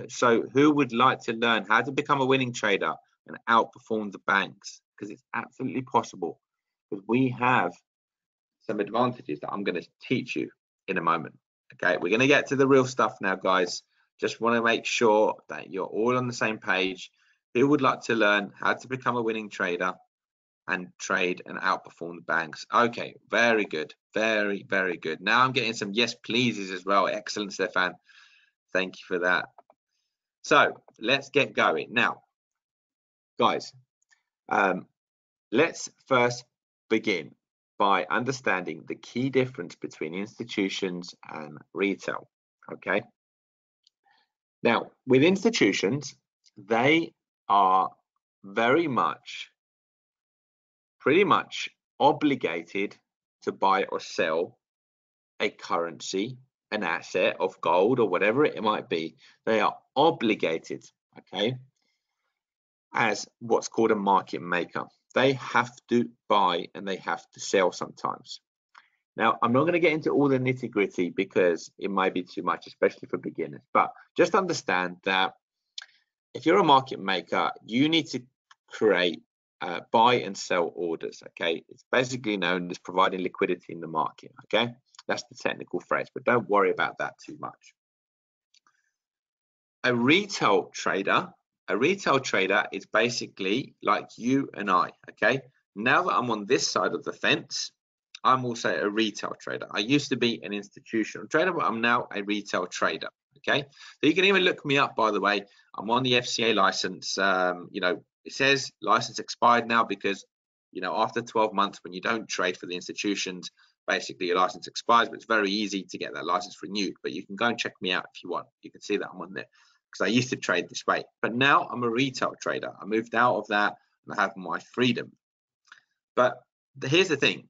So who would like to learn how to become a winning trader and outperform the banks? Because it's absolutely possible, because we have some advantages that I'm going to teach you in a moment. Okay, we're going to get to the real stuff now, guys. Just want to make sure that you're all on the same page. Who would like to learn how to become a winning trader and trade and outperform the banks? Okay, very good, very, very good. Now I'm getting some yes pleases as well. Excellent, Stefan. Thank you for that. So let's get going now, guys. Let's first begin by understanding the key difference between institutions and retail. Okay, now with institutions, they are pretty much obligated to buy or sell a currency, an asset of gold or whatever it might be. They are obligated, okay, as what's called a market maker. They have to buy and they have to sell sometimes. Now, I'm not going to get into all the nitty-gritty because it might be too much, especially for beginners, but just understand that if you're a market maker, you need to create buy and sell orders. Okay, it's basically known as providing liquidity in the market. Okay, that's the technical phrase, but don't worry about that too much. A retail trader is basically like you and I. Okay, now that I'm on this side of the fence, I'm also a retail trader. I used to be an institutional trader, but I'm now a retail trader. Okay, so you can even look me up, by the way. I'm on the FCA license. It says license expired now because after 12 months, when you don't trade for the institutions, basically your license expires. But it's very easy to get that license renewed. But you can go and check me out if you want. You can see that I'm on there because I used to trade this way, but now I'm a retail trader. I moved out of that and I have my freedom. But here's the thing.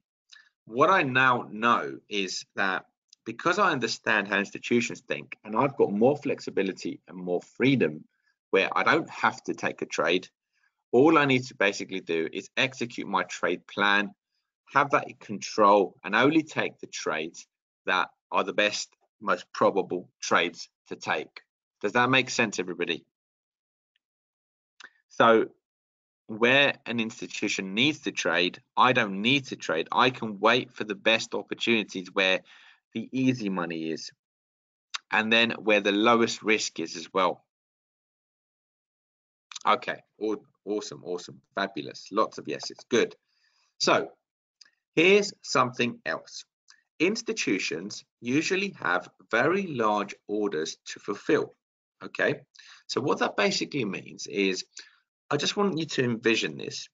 What I now know is that because I understand how institutions think, and I've got more flexibility and more freedom where I don't have to take a trade, all I need to basically do is execute my trade plan, have that in control, and only take the trades that are the best, most probable trades to take. Does that make sense, everybody? So where an institution needs to trade, I don't need to trade. I can wait for the best opportunities where the easy money is, and then where the lowest risk is as well. Okay, awesome, fabulous. Lots of yeses, good. So here's something else. Institutions usually have very large orders to fulfill. Okay, so what that basically means is I just want you to envision this.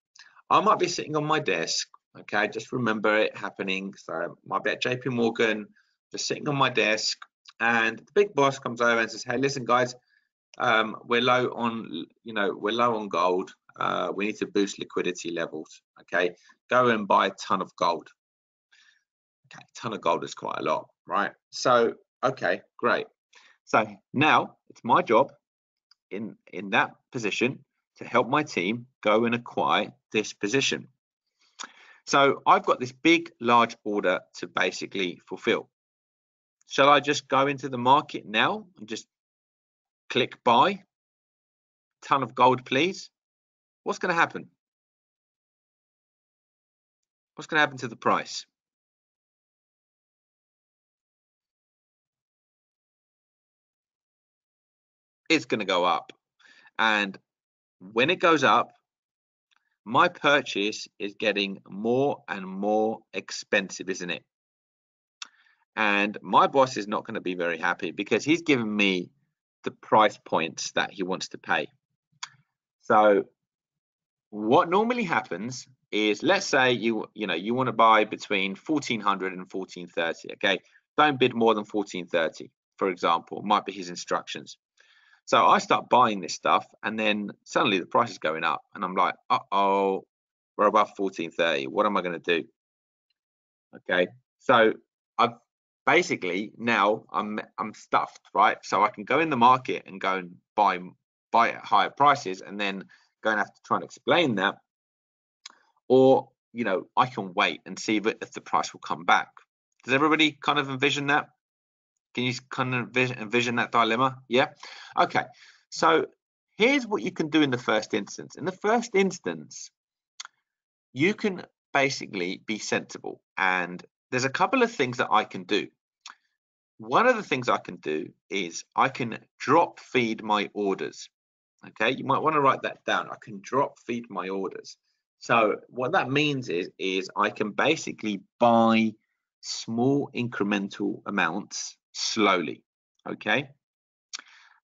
I might be sitting on my desk. Okay, just remember it happening. So I might be at JP Morgan, just sitting on my desk, and the big boss comes over and says, "Hey, listen, guys, we're low on, we're low on gold. We need to boost liquidity levels. Okay, go and buy a ton of gold." Okay, a ton of gold is quite a lot, right? So, okay, great. So now it's my job in that position to help my team go and acquire this position. So I've got this big, large order to basically fulfill. Shall I just go into the market now and just click buy? Ton of gold, please. What's going to happen? What's going to happen to the price? It's going to go up. And when it goes up, my purchase is getting more and more expensive, isn't it? And my boss is not going to be very happy because he's given me the price points that he wants to pay. So what normally happens is, let's say you want to buy between 1400 and 1430. Okay, don't bid more than 1430, for example, might be his instructions. So I start buying this stuff, and then suddenly the price is going up, and I'm like, uh-oh, we're above 1430. What am I going to do? Okay, so I've basically now I'm stuffed, right? So I can go in the market and go and buy at higher prices, and then go and have to try and explain that, or I can wait and see if the price will come back. Does everybody kind of envision that? Can you kind of envision that dilemma? Yeah. Okay. So here's what you can do in the first instance. In the first instance, you can basically be sensible, and there's a couple of things that I can do. One of the things I can do is I can drop feed my orders. Okay, you might want to write that down. I can drop feed my orders. So what that means is I can basically buy small incremental amounts slowly. Okay,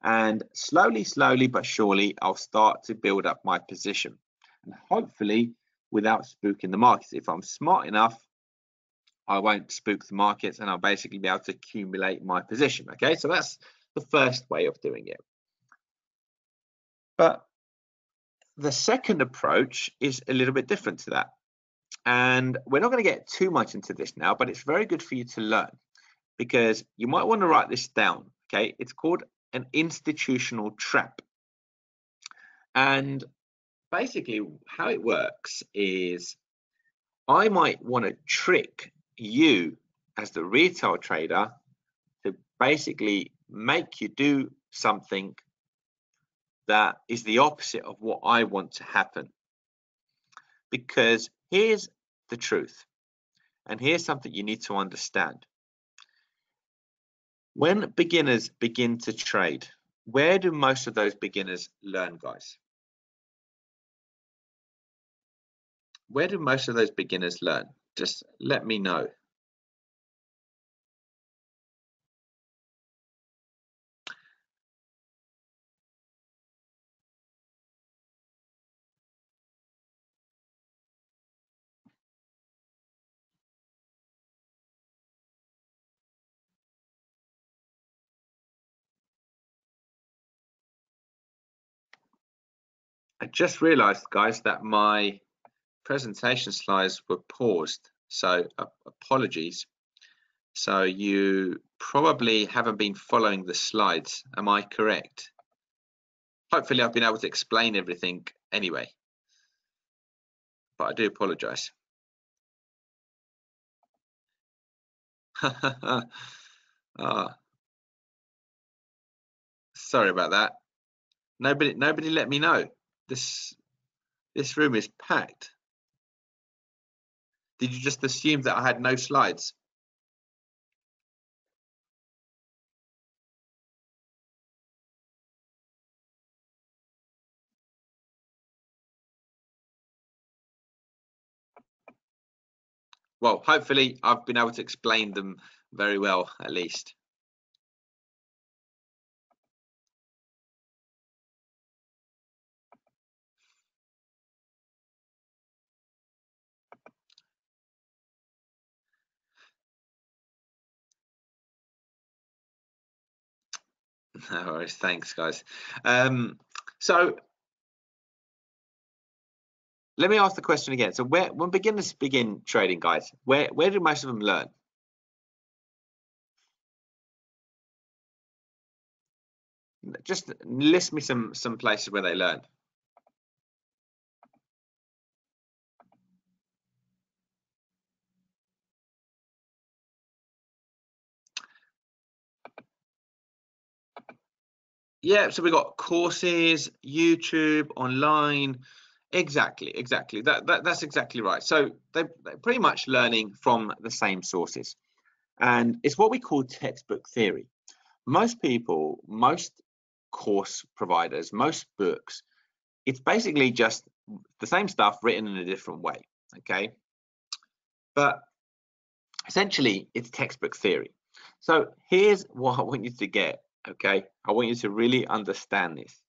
and slowly but surely I'll start to build up my position, and hopefully without spooking the markets. If I'm smart enough, I won't spook the markets, and I'll basically be able to accumulate my position. Okay, so that's the first way of doing it. But the second approach is a little bit different to that. And we're not going to get too much into this now, but it's very good for you to learn, because you might want to write this down. Okay, it's called an institutional trap. And basically how it works is I might want to trick you as the retail trader to basically make you do something that is the opposite of what I want to happen. Because here's the truth, and here's something you need to understand. When beginners begin to trade, where do most of those beginners learn, guys? Where do most of those beginners learn? Just let me know. I just realized, guys, that my presentation slides were paused, so apologies. So you probably haven't been following the slides, am I correct? Hopefully I've been able to explain everything anyway, but I do apologize. Sorry about that. Nobody let me know. This room is packed. Did you just assume that I had no slides? Well, hopefully I've been able to explain them very well, at least. No worries. Thanks, guys. So let me ask the question again. So when beginners begin trading, guys, where do most of them learn? Just list me some places where they learn. Yeah, so we've got courses, YouTube, online. Exactly. That's exactly right. So they're pretty much learning from the same sources. And it's what we call textbook theory. Most people, most course providers, most books, it's basically just the same stuff written in a different way. Okay. But essentially, it's textbook theory. So here's what I want you to get. Okay. I want you to really understand this,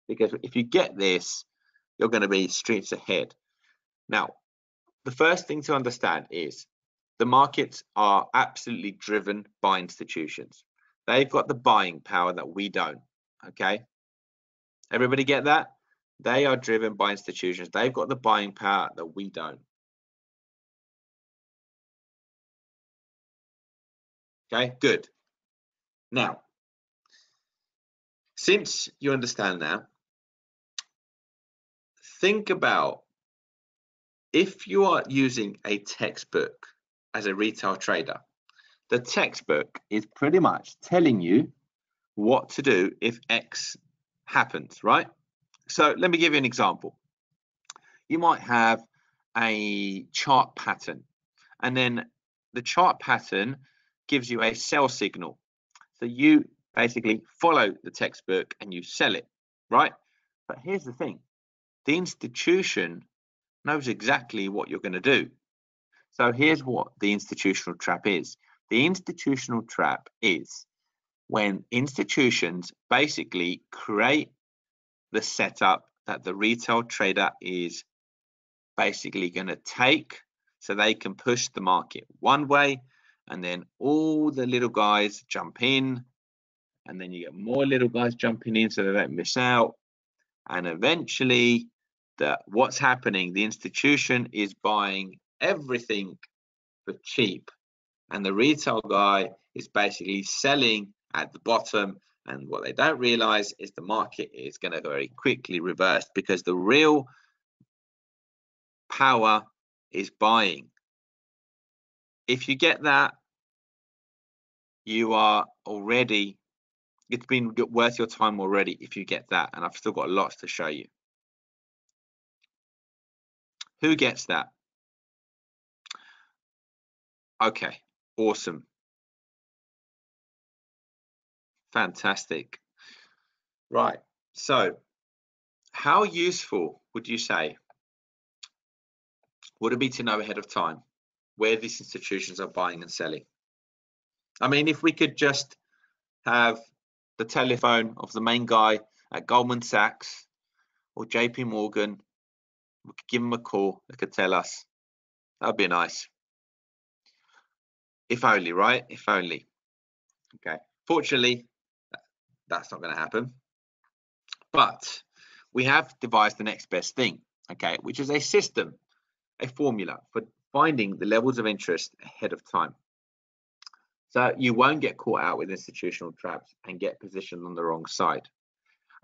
because if you get this, you're going to be streets ahead. Now, the first thing to understand is the markets are absolutely driven by institutions. They've got the buying power that we don't. Okay. Everybody get that? They are driven by institutions. They've got the buying power that we don't. Okay, good. Now, since you understand now, think about if you are using a textbook as a retail trader, the textbook is pretty much telling you what to do if X happens, right? So let me give you an example. You might have a chart pattern, and then the chart pattern gives you a sell signal. So you basically follow the textbook and you sell it, right? But here's the thing. The institution knows exactly what you're going to do. So here's what the institutional trap is. The institutional trap is when institutions basically create the setup that the retail trader is basically going to take, so they can push the market one way, and then all the little guys jump in, and then you get more little guys jumping in so they don't miss out. And eventually, what's happening, the institution is buying everything for cheap, and the retail guy is basically selling at the bottom. And what they don't realize is the market is going to very quickly reverse, because the real power is buying. If you get that, you are already, it's been worth your time already if you get that. And I've still got lots to show you. Who gets that? Okay, awesome. Fantastic. Right. So how useful would you say would it be to know ahead of time where these institutions are buying and selling? I mean, if we could just have the telephone of the main guy at Goldman Sachs or JP Morgan, we could give him a call, they could tell us. That'd be nice. If only, right? If only. Okay. Fortunately, that's not going to happen. But we have devised the next best thing, okay, which is a system, a formula for finding the levels of interest ahead of time. So you won't get caught out with institutional traps and get positioned on the wrong side.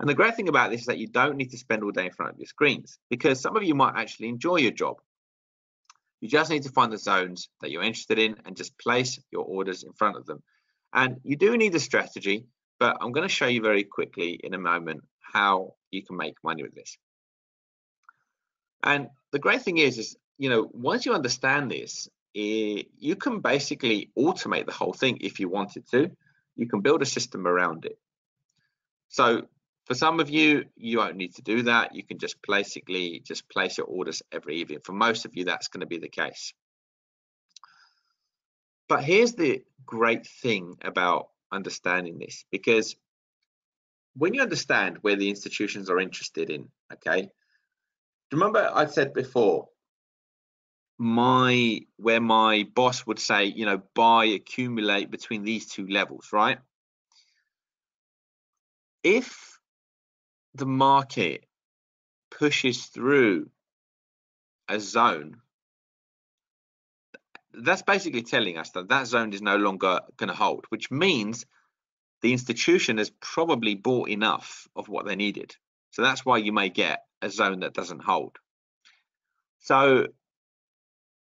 And the great thing about this is that you don't need to spend all day in front of your screens, because some of you might actually enjoy your job. You just need to find the zones that you're interested in and just place your orders in front of them. And you do need a strategy, but I'm going to show you very quickly in a moment how you can make money with this. And the great thing is, once you understand this, you can basically automate the whole thing if you wanted to. You can build a system around it. So for some of you, you won't need to do that. You can just basically just place your orders every evening. For most of you, that's going to be the case. But here's the great thing about understanding this, because when you understand where the institutions are interested in, okay, remember I said before, where my boss would say, buy, accumulate between these two levels, right? if the market pushes through a zone, that's basically telling us that that zone is no longer going to hold, which means the institution has probably bought enough of what they needed. So that's why you may get a zone that doesn't hold. So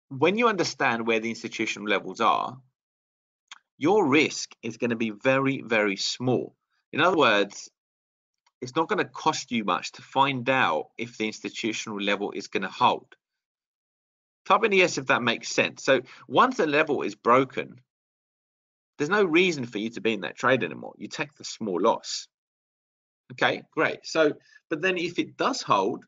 when you understand where the institutional levels are, your risk is going to be very, very small. In other words, it's not going to cost you much to find out if the institutional level is going to hold. Type in yes if that makes sense. So once the level is broken, there's no reason for you to be in that trade anymore. You take the small loss. Okay, great. So, but then if it does hold,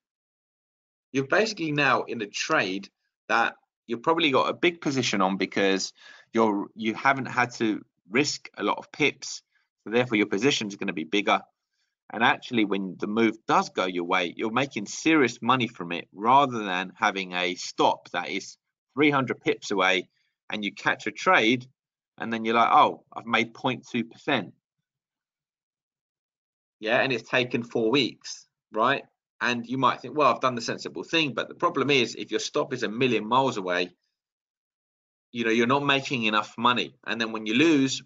you're basically now in a trade that you've probably got a big position on because you haven't had to risk a lot of pips. So therefore your position is going to be bigger. And actually, when the move does go your way, you're making serious money from it rather than having a stop that is 300 pips away and you catch a trade and then you're like, oh, I've made 0.2%. Yeah, and it's taken 4 weeks, right? And you might think, well, I've done the sensible thing. But the problem is, if your stop is a million miles away, you're not making enough money. And then when you lose,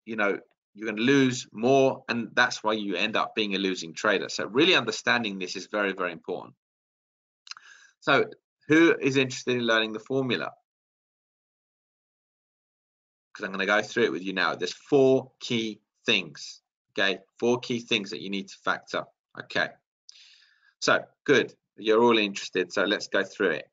you're going to lose more, and that's why you end up being a losing trader. So really understanding this is very, very important. So who is interested in learning the formula? Because I'm going to go through it with you now. There's 4 key things, okay? 4 key things that you need to factor, okay? So good, you're all interested, so let's go through it.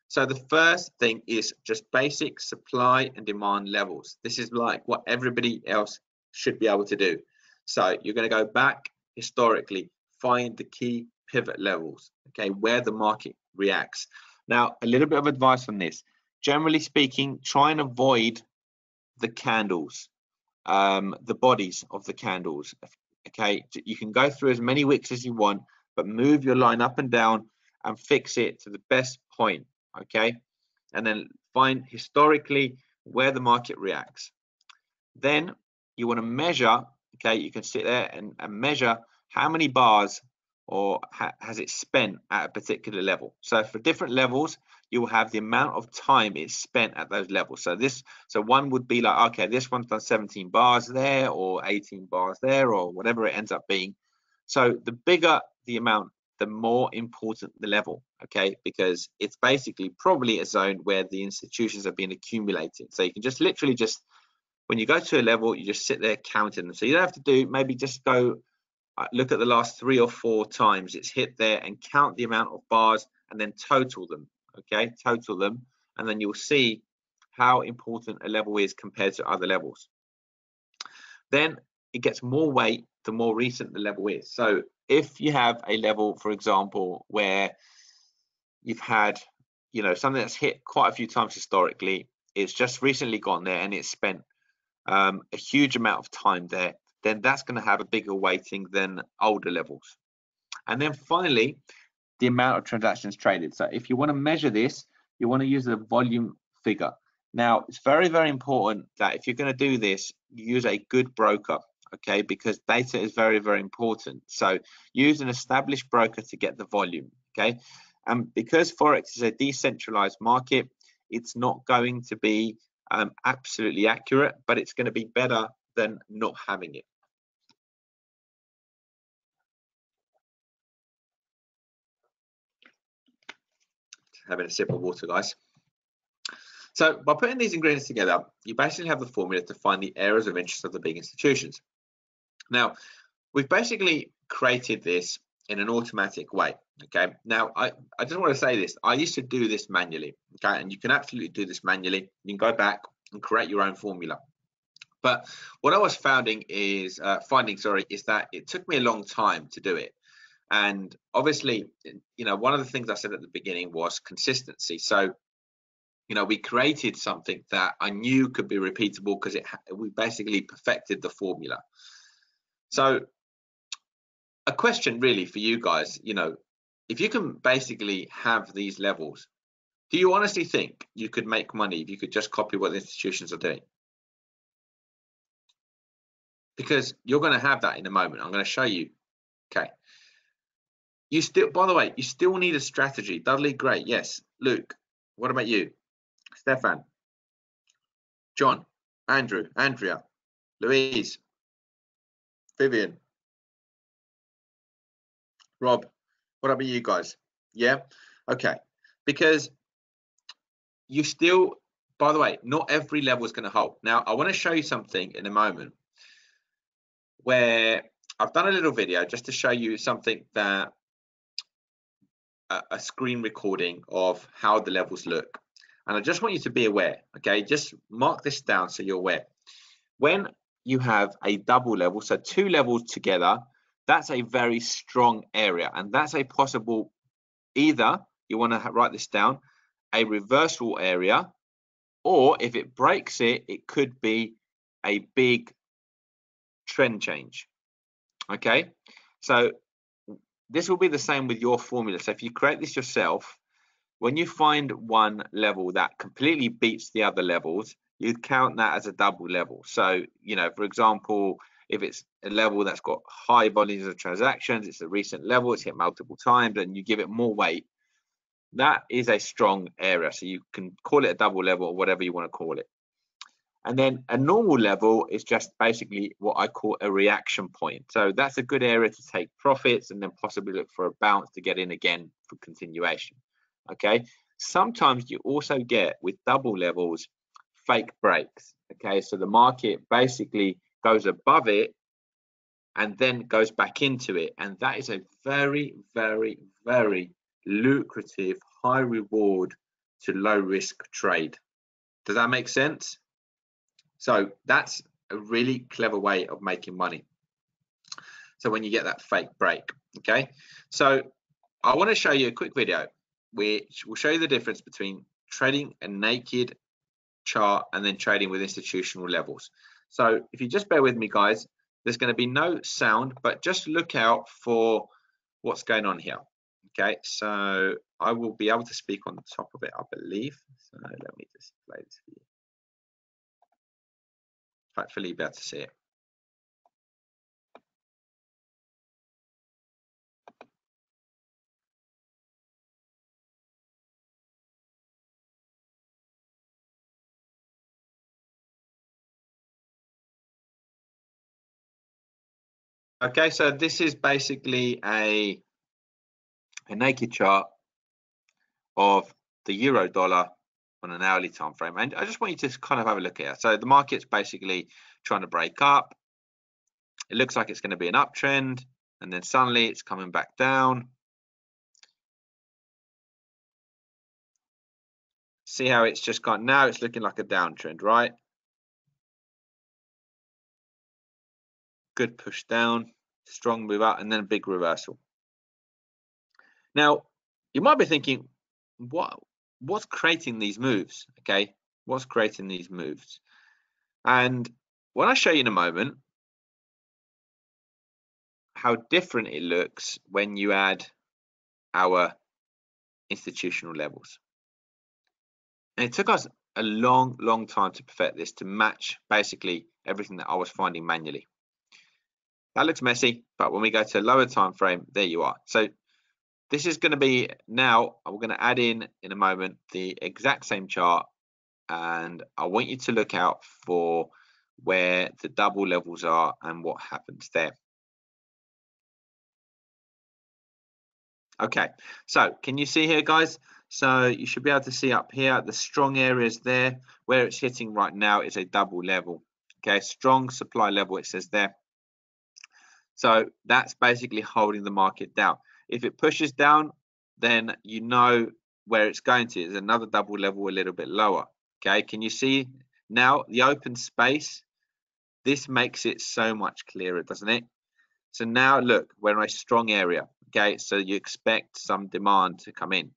So the first thing is just basic supply and demand levels. This is like what everybody else should be able to do. So you're going to go back historically, find the key pivot levels, okay, where the market reacts. Now, a little bit of advice on this. Generally speaking, try and avoid the candles, the bodies of the candles, okay? You can go through as many wicks as you want, but move your line up and down and fix it to the best point, okay? And then find historically where the market reacts. Then you want to measure, okay, you can sit there and measure how many bars or has it spent at a particular level. So for different levels, you will have the amount of time it's spent at those levels. So one would be like, okay, this one's done 17 bars there or 18 bars there or whatever it ends up being. So the bigger the amount, the more important the level, okay, because it's basically probably a zone where the institutions have been accumulating. So you can just literally when you go to a level, you just sit there counting them. So you don't have to do, maybe just go look at the last 3 or 4 times it's hit there and count the amount of bars and then total them, okay, total them, and then you'll see how important a level is compared to other levels. Then it gets more weight the more recent the level is. So if you have a level, for example, where you've had, something that's hit quite a few times historically, it's just recently gone there and it's spent a huge amount of time there, then that's going to have a bigger weighting than older levels. And then finally, the amount of transactions traded. So if you want to measure this, you want to use the volume figure. Now, it's very, very important that if you're going to do this, you use a good broker, okay, because data is very, very important. So use an established broker to get the volume, okay? And because Forex is a decentralized market, it's not going to be absolutely accurate, but it's going to be better than not having it. Having a sip of water, guys. So by putting these ingredients together, you basically have the formula to find the areas of interest of the big institutions. Now, we've basically created this in an automatic way, okay? Now, I just want to say this. I used to do this manually, okay? And you can absolutely do this manually. You can go back and create your own formula. But what I was finding is that it took me a long time to do it. And obviously, one of the things I said at the beginning was consistency. So, we created something that I knew could be repeatable because we basically perfected the formula. So a question really for you guys, if you can basically have these levels, do you honestly think you could make money if you could just copy what the institutions are doing? because you're going to have that in a moment. I'm going to show you. Okay. You still, by the way, you still need a strategy. Dudley, great. Yes. Luke, what about you? Stefan, John, Andrew, Andrea, Louise, Vivian, Rob, what about you guys? Yeah. Okay. Because you still, by the way, not every level is going to hold. Now, I want to show you something in a moment where I've done a little video just to show you something that a screen recording of how the levels look. And I just want you to be aware, okay? Just mark this down so you're aware. When you have a double level, so two levels together, that's a very strong area. And that's a possible, either you want to write this down, a reversal area, or if it breaks it, it could be a big trend change, okay? So this will be the same with your formula. So if you create this yourself, when you find one level that completely beats the other levels, you count that as a double level. So, you know, for example, if it's a level that's got high volumes of transactions, it's a recent level, it's hit multiple times, and you give it more weight, that is a strong area. So you can call it a double level or whatever you want to call it. And then a normal level is just basically what I call a reaction point. So that's a good area to take profits and then possibly look for a bounce to get in again for continuation. Okay. Sometimes you also get with double levels fake breaks. Okay. So the market basically goes above it and then goes back into it. And that is a very, very, very lucrative, high reward to low risk trade. Does that make sense? So that's a really clever way of making money. So when you get that fake break, okay? So I want to show you a quick video which will show you the difference between trading a naked chart and then trading with institutional levels. So if you just bear with me, guys, there's going to be no sound, but just look out for what's going on here. Okay, so I will be able to speak on the top of it, I believe. So let me just play this for you. Hopefully you'll be able to see it. Okay, so this is basically a naked chart of the euro dollar on an hourly time frame, and I just want you to kind of have a look at it. So the market's basically trying to break up. It looks like it's going to be an uptrend, and then suddenly it's coming back down. See how it's just gone, now it's looking like a downtrend, right? Good push down, strong move up, and then a big reversal. Now, you might be thinking, what's creating these moves? Okay, what's creating these moves? And when I show you in a moment how different it looks when you add our institutional levels. And it took us a long time to perfect this, to match basically everything that I was finding manually. That looks messy, but when we go to a lower time frame, there you are. So this is going to be, now we're going to add in a moment the exact same chart, and I want you to look out for where the double levels are and what happens there. Okay, so can you see here, guys? So you should be able to see up here the strong areas there. Where it's hitting right now is a double level. Okay, strong supply level, it says there. So that's basically holding the market down. If it pushes down, then you know where it's going to. There's another double level a little bit lower. Okay, can you see now the open space? This makes it so much clearer, doesn't it? So now look, we're in a strong area. Okay, so you expect some demand to come in.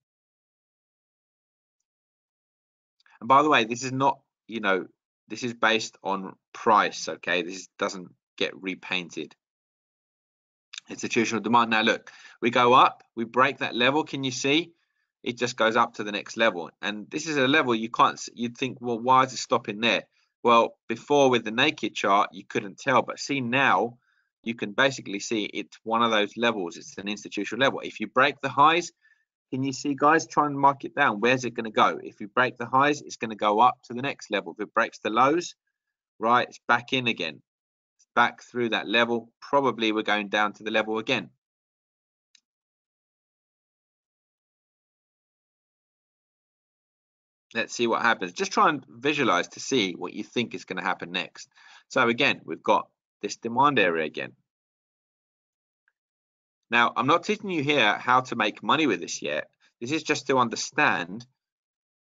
And by the way, this is not, you know, this is based on price. Okay, this doesn't get repainted. Institutional demand. Now look, we go up, we break that level. Can you see? It just goes up to the next level. And this is a level you can't, you'd think, well, why is it stopping there? Well, before with the naked chart, you couldn't tell, but see now, you can basically see it's one of those levels. It's an institutional level. If you break the highs, can you see, guys? Try and mark it down. Where's it going to go? If you break the highs, it's going to go up to the next level. If it breaks the lows, right, it's back in again. It's back through that level. Probably we're going down to the level again. Let's see what happens. Just try and visualize to see what you think is going to happen next. So again, we've got this demand area again. Now, I'm not teaching you here how to make money with this yet. This is just to understand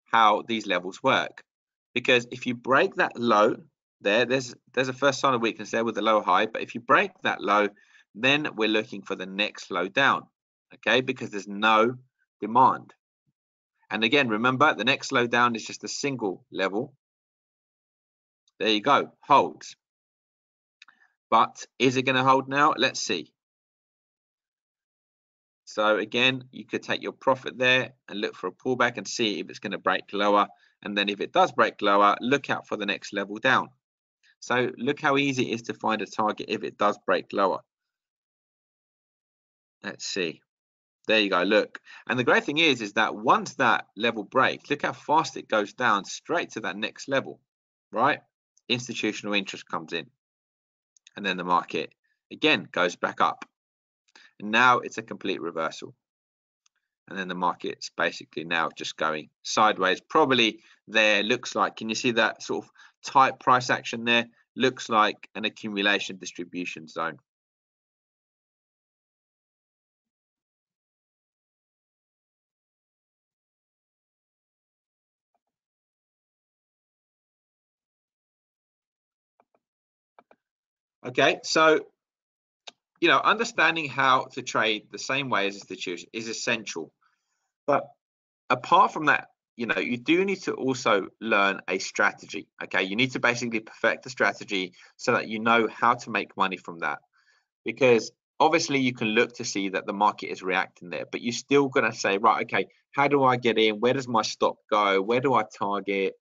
how these levels work. Because if you break that low there, there's a first sign of weakness there with the low high. But if you break that low, then we're looking for the next low down, okay? Because there's no demand. And again, remember, the next low down is just a single level. There you go, holds. But is it going to hold now? Let's see. So again, you could take your profit there and look for a pullback and see if it's going to break lower. And then if it does break lower, look out for the next level down. So look how easy it is to find a target if it does break lower. Let's see. There you go, look. And the great thing is that once that level breaks, look how fast it goes down straight to that next level, right? Institutional interest comes in. And then the market, again, goes back up. And now it's a complete reversal. And then the market's basically now just going sideways. Probably there looks like, can you see that sort of tight price action there? Looks like an accumulation distribution zone. Okay, so understanding how to trade the same way as institutions is essential. But apart from that, you do need to also learn a strategy. Okay, you need to basically perfect the strategy so that you know how to make money from that. Because obviously you can look to see that the market is reacting there, but you're still going to say, right, okay, how do I get in? Where does my stop go? Where do I target?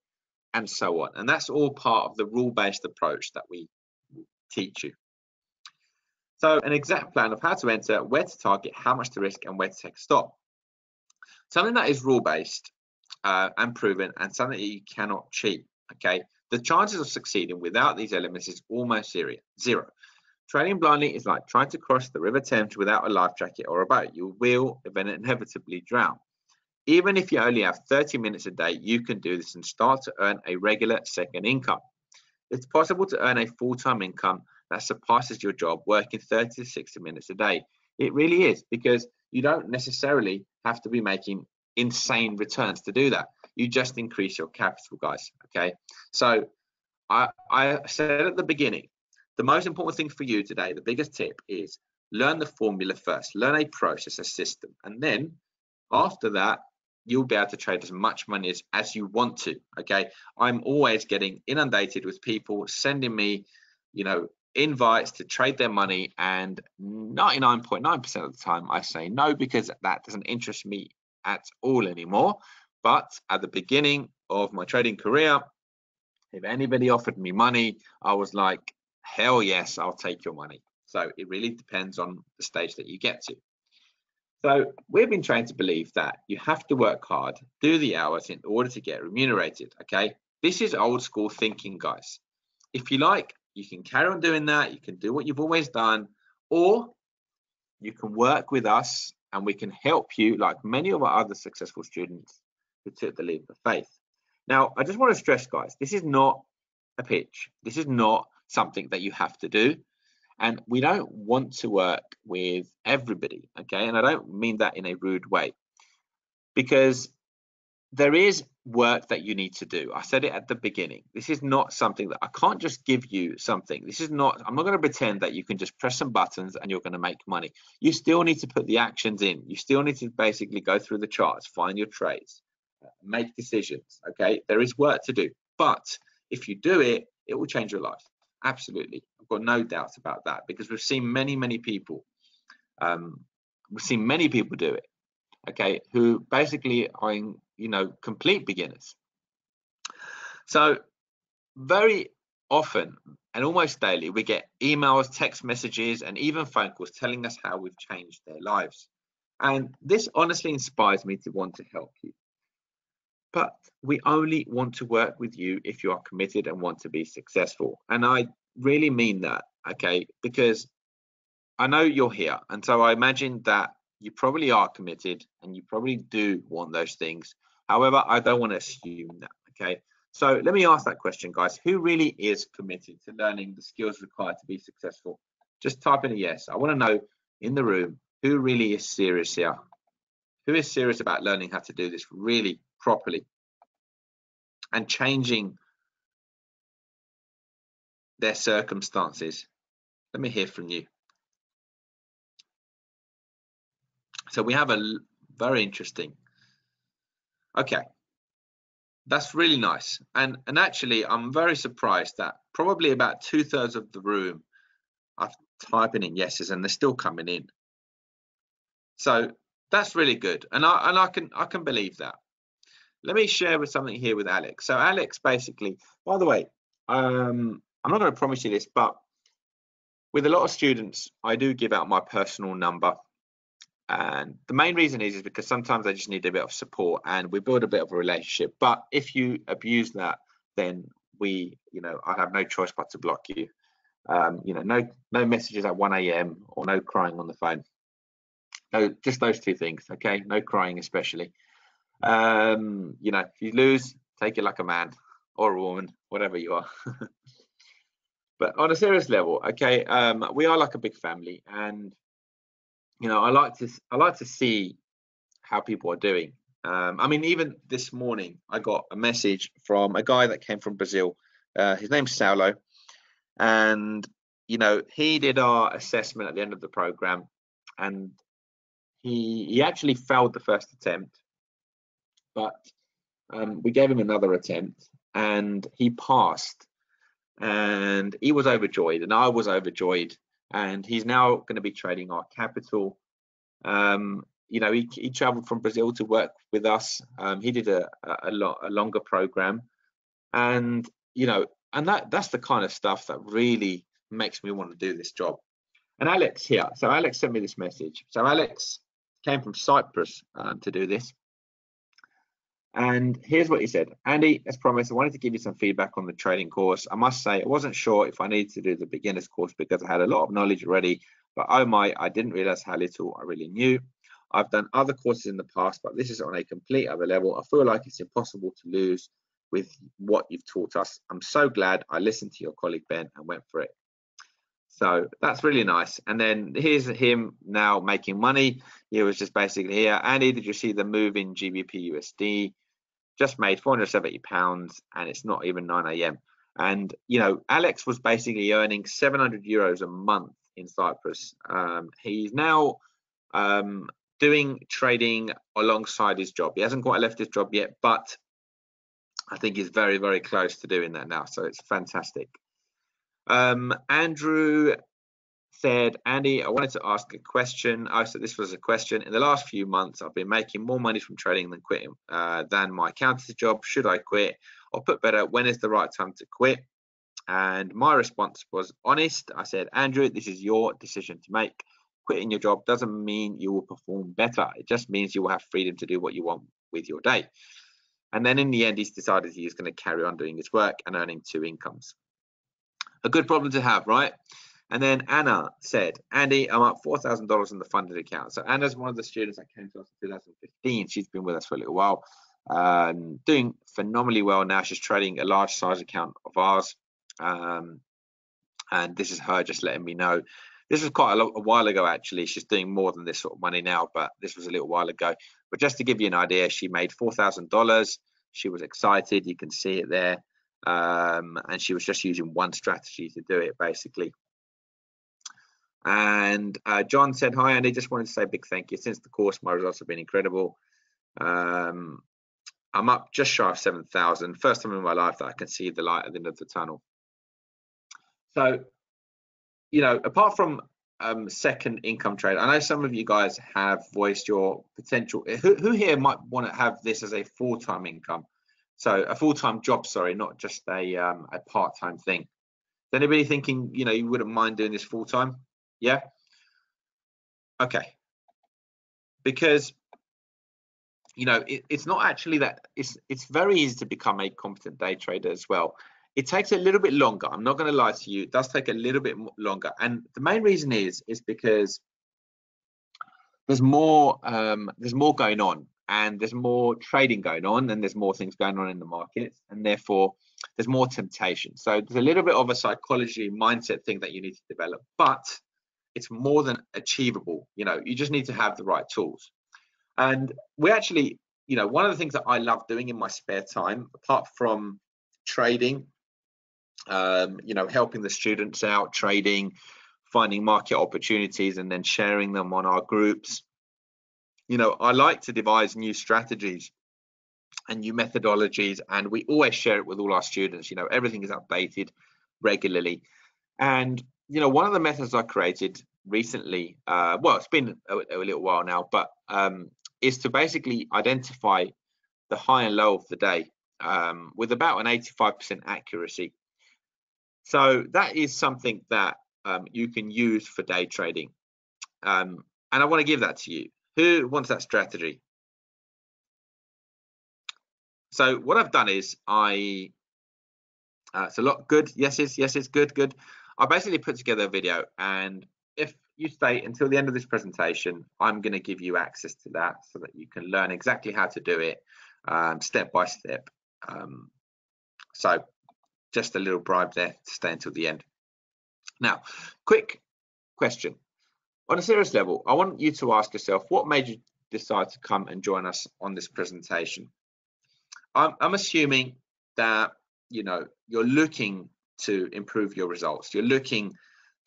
And so on. And that's all part of the rule-based approach that we teach you. So an exact plan of how to enter, where to target, how much to risk, and where to take a stop. Something that is rule-based and proven, and something that you cannot cheat, okay? The chances of succeeding without these elements is almost zero. Trading blindly is like trying to cross the River Thames without a life jacket or a boat. You will inevitably drown. Even if you only have 30 minutes a day, you can do this and start to earn a regular second income. It's possible to earn a full-time income that surpasses your job working 30 to 60 minutes a day. It really is, because you don't necessarily have to be making insane returns to do that. You just increase your capital, guys, okay? So I said at the beginning, the most important thing for you today, the biggest tip, is learn the formula first, learn a process, a system, and then after that, you'll be able to trade as much money as you want to, okay? I'm always getting inundated with people sending me, invites to trade their money, and 99.9% of the time I say no, because that doesn't interest me at all anymore. But at the beginning of my trading career, if anybody offered me money, I was like, hell yes, I'll take your money. So it really depends on the stage that you get to. So we've been trained to believe that you have to work hard, do the hours in order to get remunerated, okay? This is old school thinking, guys. If you like, you can carry on doing that. You can do what you've always done, or you can work with us and we can help you, like many of our other successful students who took the leap of faith. Now, I just want to stress, guys, this is not a pitch. This is not something that you have to do. And we don't want to work with everybody, okay? And I don't mean that in a rude way, because there is work that you need to do. I said it at the beginning. This is not something that I can't just give you something. This is not, I'm not going to pretend that you can just press some buttons and you're going to make money. You still need to put the actions in. You still need to basically go through the charts, find your trades, make decisions, okay? There is work to do, but if you do it, it will change your life. Absolutely. I've got no doubt about that, because we've seen many people do it, okay, who basically are complete beginners. So very often and almost daily, we get emails, text messages, and even phone calls telling us how we've changed their lives. And this honestly inspires me to want to help you. But we only want to work with you if you are committed and want to be successful. And I really mean that, okay? Because I know you're here. And so I imagine that you probably are committed and you probably do want those things. However, I don't want to assume that, okay? So let me ask that question, guys. Who really is committed to learning the skills required to be successful? Just type in a yes. I want to know in the room who really is serious here. Who is serious about learning how to do this really properly and changing their circumstances? Let me hear from you. So we have a very interesting. Okay. That's really nice. And actually, I'm very surprised that probably about 2/3 of the room are typing in yeses and they're still coming in. So that's really good. And I can believe that. Let me share with something here with Alex. So Alex basically, by the way, I'm not going to promise you this, but with a lot of students, I do give out my personal number. And the main reason is because sometimes I just need a bit of support and we build a bit of a relationship. But if you abuse that, then I have no choice but to block you. No messages at 1 a.m. or no crying on the phone. No, just those two things, okay? No crying especially. If you lose, take it like a man or a woman, whatever you are. But on a serious level, okay, we are like a big family, and I like to see how people are doing. I mean, even this morning, I got a message from a guy that came from Brazil. His name's Saulo, and he did our assessment at the end of the program, and he actually failed the first attempt, but we gave him another attempt, and he passed, and he was overjoyed, and I was overjoyed, and he's now going to be trading our capital. He traveled from Brazil to work with us. He did a longer program, and that's the kind of stuff that really makes me want to do this job. And Alex here, so Alex sent me this message. So Alex came from Cyprus to do this, and here's what he said. Andy, as promised, I wanted to give you some feedback on the trading course. I must say I wasn't sure if I needed to do the beginner's course because I had a lot of knowledge already, but oh my, I didn't realize how little I really knew. I've done other courses in the past, but this is on a complete other level. I feel like it's impossible to lose with what you've taught us. I'm so glad I listened to your colleague Ben and went for it. So that's really nice. And then here's him now making money. He was just basically here. Andy, did you see the move in GBP USD? Just made £470 and it's not even 9 a.m. And Alex was basically earning 700 euros a month in Cyprus. He's now doing trading alongside his job. He hasn't quite left his job yet, but I think he's very, very close to doing that now. So it's fantastic. Andrew said, Andy, I wanted to ask a question. I said this was a question. In the last few months, I've been making more money from trading than quitting than my accountancy job. Should I quit? Or put better, when is the right time to quit? And my response was honest. I said, Andrew, this is your decision to make. Quitting your job doesn't mean you will perform better. It just means you will have freedom to do what you want with your day. And then in the end, he's decided he's going to carry on doing his work and earning 2 incomes. A good problem to have, right? And then Anna said, Andy, I'm up $4,000 in the funded account. So Anna's one of the students that came to us in 2015. She's been with us for a little while, doing phenomenally well now. She's trading a large size account of ours. And this is her just letting me know. This was quite a while ago, actually. She's doing more than this sort of money now, but this was a little while ago. But just to give you an idea, she made $4,000. She was excited. You can see it there. And she was just using one strategy to do it, basically. And John said, hi, Andy, just wanted to say a big thank you. Since the course, my results have been incredible. I'm up just shy of 7,000. First time in my life that I can see the light at the end of the tunnel. So, apart from second income trade, I know some of you guys have voiced your potential. Who here might want to have this as a full-time income? So a full-time job, sorry, not just a part-time thing. Is anybody thinking, you know, you wouldn't mind doing this full-time? Yeah. Okay. Because, you know, it's not actually that. It's very easy to become a competent day trader as well. It takes a little bit longer. I'm not going to lie to you. It does take a little bit longer, and the main reason is because there's more going on, and there's more trading going on, and there's more things going on in the markets, and therefore there's more temptation. So there's a little bit of a psychology mindset thing that you need to develop, but it's more than achievable. You know, you just need to have the right tools. And we actually, you know, one of the things that I love doing in my spare time, apart from trading, you know, helping the students out trading, finding market opportunities, and then sharing them on our groups. You know, I like to devise new strategies and new methodologies, and we always share it with all our students. You know, everything is updated regularly. And, you know, one of the methods I created recently, well, it's been a little while now, but is to basically identify the high and low of the day with about an 85% accuracy. So that is something that you can use for day trading. And I want to give that to you. Who wants that strategy? So what I've done is it's a lot good. Yeses, good. I basically put together a video, and if you stay until the end of this presentation, I'm going to give you access to that so that you can learn exactly how to do it step by step. So just a little bribe there to stay until the end. Now, quick question. On a serious level, I want you to ask yourself, what made you decide to come and join us on this presentation? I'm assuming that, you know, you're looking to improve your results. You're looking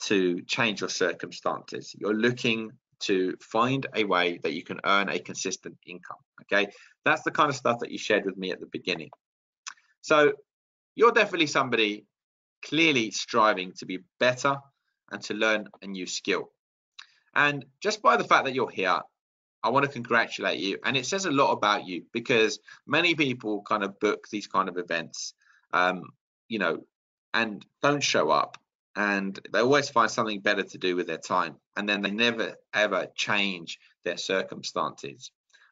to change your circumstances. You're looking to find a way that you can earn a consistent income. Okay, that's the kind of stuff that you shared with me at the beginning. So you're definitely somebody clearly striving to be better and to learn a new skill. And just by the fact that you're here, I want to congratulate you. And it says a lot about you, because many people kind of book these kind of events, you know, and don't show up, and they always find something better to do with their time, and then they never ever change their circumstances.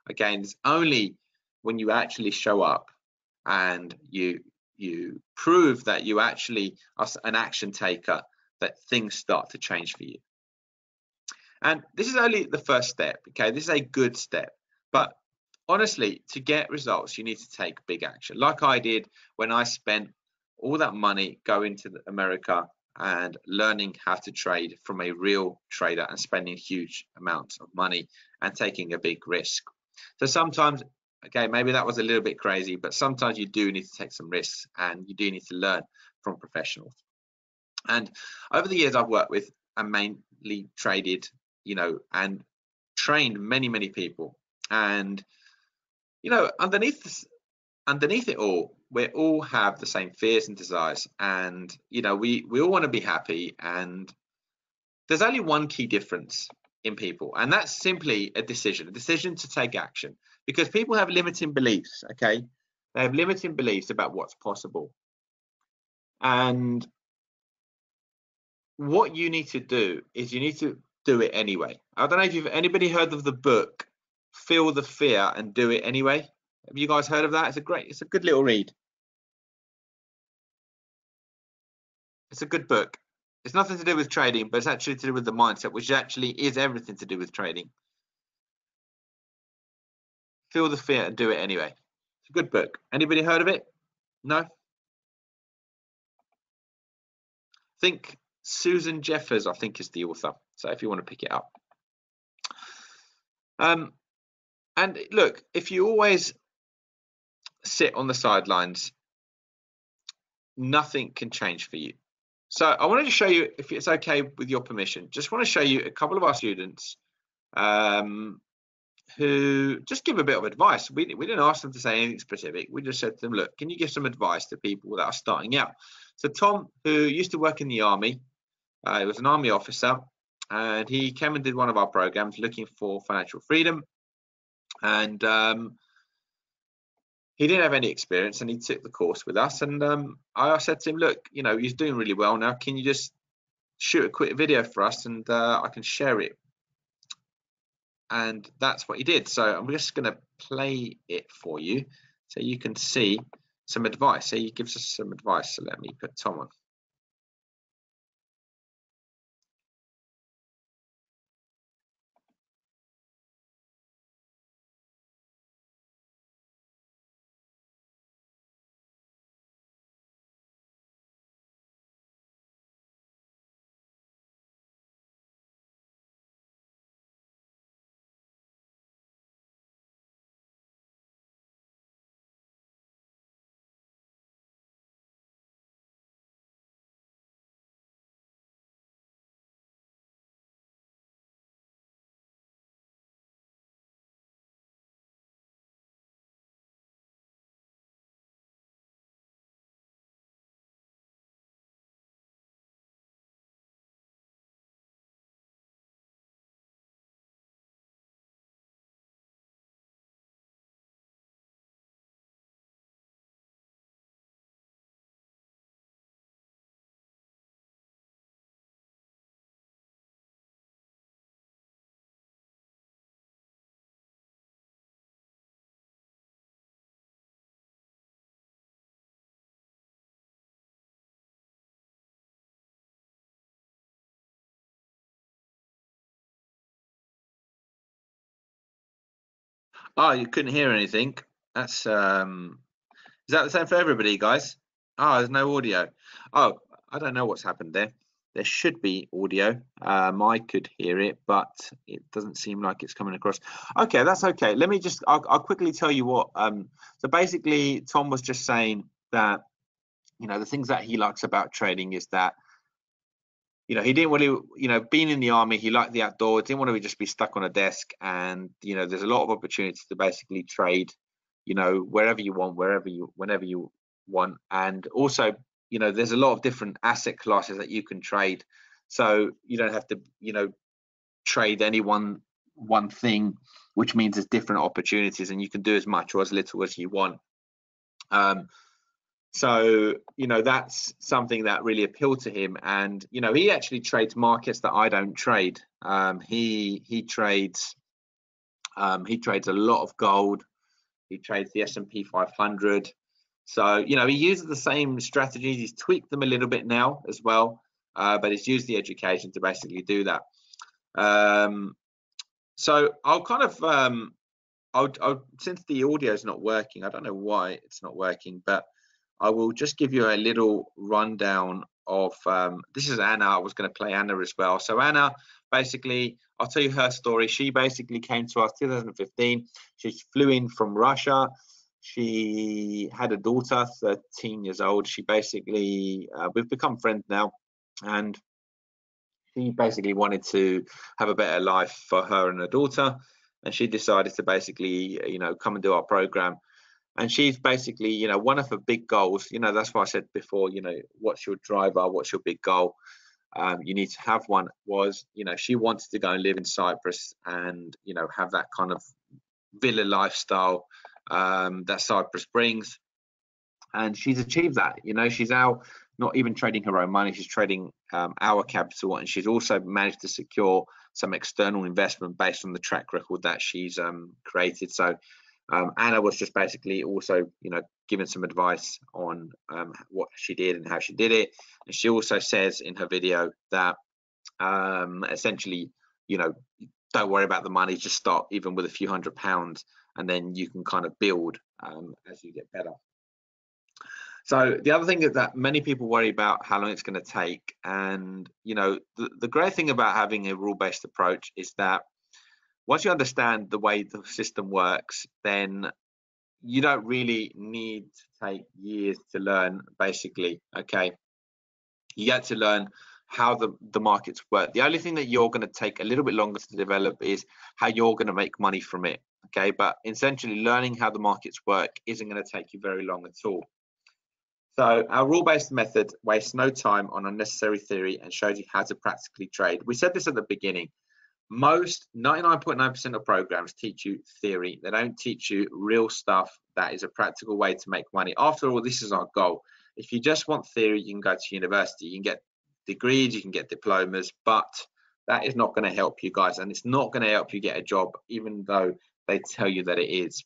Again, it's only when you actually show up and you prove that you actually are an action taker that things start to change for you. And this is only the first step. Okay, this is a good step, but honestly, to get results, you need to take big action, like I did when I spent all that money going to America and learning how to trade from a real trader and spending huge amounts of money and taking a big risk. So sometimes, okay, maybe that was a little bit crazy, but sometimes you do need to take some risks, and you do need to learn from professionals. And over the years I've worked with and mainly traded, you know, and trained many people. And, you know, underneath it all, we all have the same fears and desires, and, you know, we all want to be happy. And there's only one key difference in people, and that's simply a decision to take action, because people have limiting beliefs. Okay, they have limiting beliefs about what's possible, and what you need to do is you need to do it anyway. I don't know if anybody heard of the book Feel the Fear and Do It Anyway. Have you guys heard of that? It's a good little read. It's a good book. It's nothing to do with trading, but it's actually to do with the mindset, which actually is everything to do with trading. Feel the Fear and Do It Anyway. It's a good book. Anybody heard of it? No? Think Susan Jeffers, I think, is the author. So if you want to pick it up. And look, if you always sit on the sidelines, nothing can change for you. So I wanted to show you, if it's okay with your permission, just want to show you a couple of our students who just give a bit of advice. We didn't ask them to say anything specific. We just said to them, look, can you give some advice to people that are starting out? So Tom, who used to work in the army, he was an army officer, and he came and did one of our programs looking for financial freedom. And he didn't have any experience, and he took the course with us. And I said to him, look, you know, he's doing really well now. Can you just shoot a quick video for us, and I can share it? And that's what he did. So I'm just going to play it for you so you can see some advice. So he gives us some advice. So let me put Tom on. Oh, you couldn't hear anything. That's is that the same for everybody, guys? Oh, there's no audio. Oh, I don't know what's happened there. There should be audio. I could hear it, but it doesn't seem like it's coming across. Okay, that's okay. Let me just, I'll quickly tell you what. So basically, Tom was just saying that, you know, the things that he likes about trading is that, you know, he didn't really, you know, being in the army, he liked the outdoors, didn't want to just be stuck on a desk. And, you know, there's a lot of opportunities to basically trade, you know, wherever you want, whenever you want. And also, you know, there's a lot of different asset classes that you can trade. So you don't have to, you know, trade any one thing, which means there's different opportunities and you can do as much or as little as you want. So, you know, that's something that really appealed to him. And, you know, he actually trades markets that I don't trade. He trades a lot of gold. He trades the S&P 500. So, you know, he uses the same strategies. He's tweaked them a little bit now as well, but he's used the education to basically do that. So I'll kind of, I'll since the audio is not working, I don't know why it's not working, but I will just give you a little rundown of, this is Anna. I was going to play Anna as well. So Anna, basically, I'll tell you her story. She basically came to us 2015. She flew in from Russia. She had a daughter, 13 years old. She basically, we've become friends now. And she basically wanted to have a better life for her and her daughter. And she decided to basically, you know, come and do our program. And she's basically, you know, one of her big goals, you know, that's why I said before, you know, what's your driver, what's your big goal? You need to have one. Was, you know, she wanted to go and live in Cyprus and, you know, have that kind of villa lifestyle that Cyprus brings. And she's achieved that. You know, she's now not even trading her own money, she's trading our capital, and she's also managed to secure some external investment based on the track record that she's created. So Anna was just basically also, you know, giving some advice on what she did and how she did it. And she also says in her video that essentially, you know, don't worry about the money, just start even with a few £100, and then you can kind of build as you get better. So the other thing is that many people worry about how long it's going to take. And, you know, the great thing about having a rule-based approach is that once you understand the way the system works, then you don't really need to take years to learn, basically. Okay, you get to learn how the markets work. The only thing that you're going to take a little bit longer to develop is how you're going to make money from it. Okay, but essentially learning how the markets work isn't going to take you very long at all. So our rule-based method wastes no time on unnecessary theory and shows you how to practically trade. We said this at the beginning, most 99.9% of programs teach you theory. They don't teach you real stuff that is a practical way to make money. After all, this is our goal. If you just want theory, you can go to university, you can get degrees, you can get diplomas, but that is not going to help you guys, and it's not going to help you get a job, even though they tell you that it is.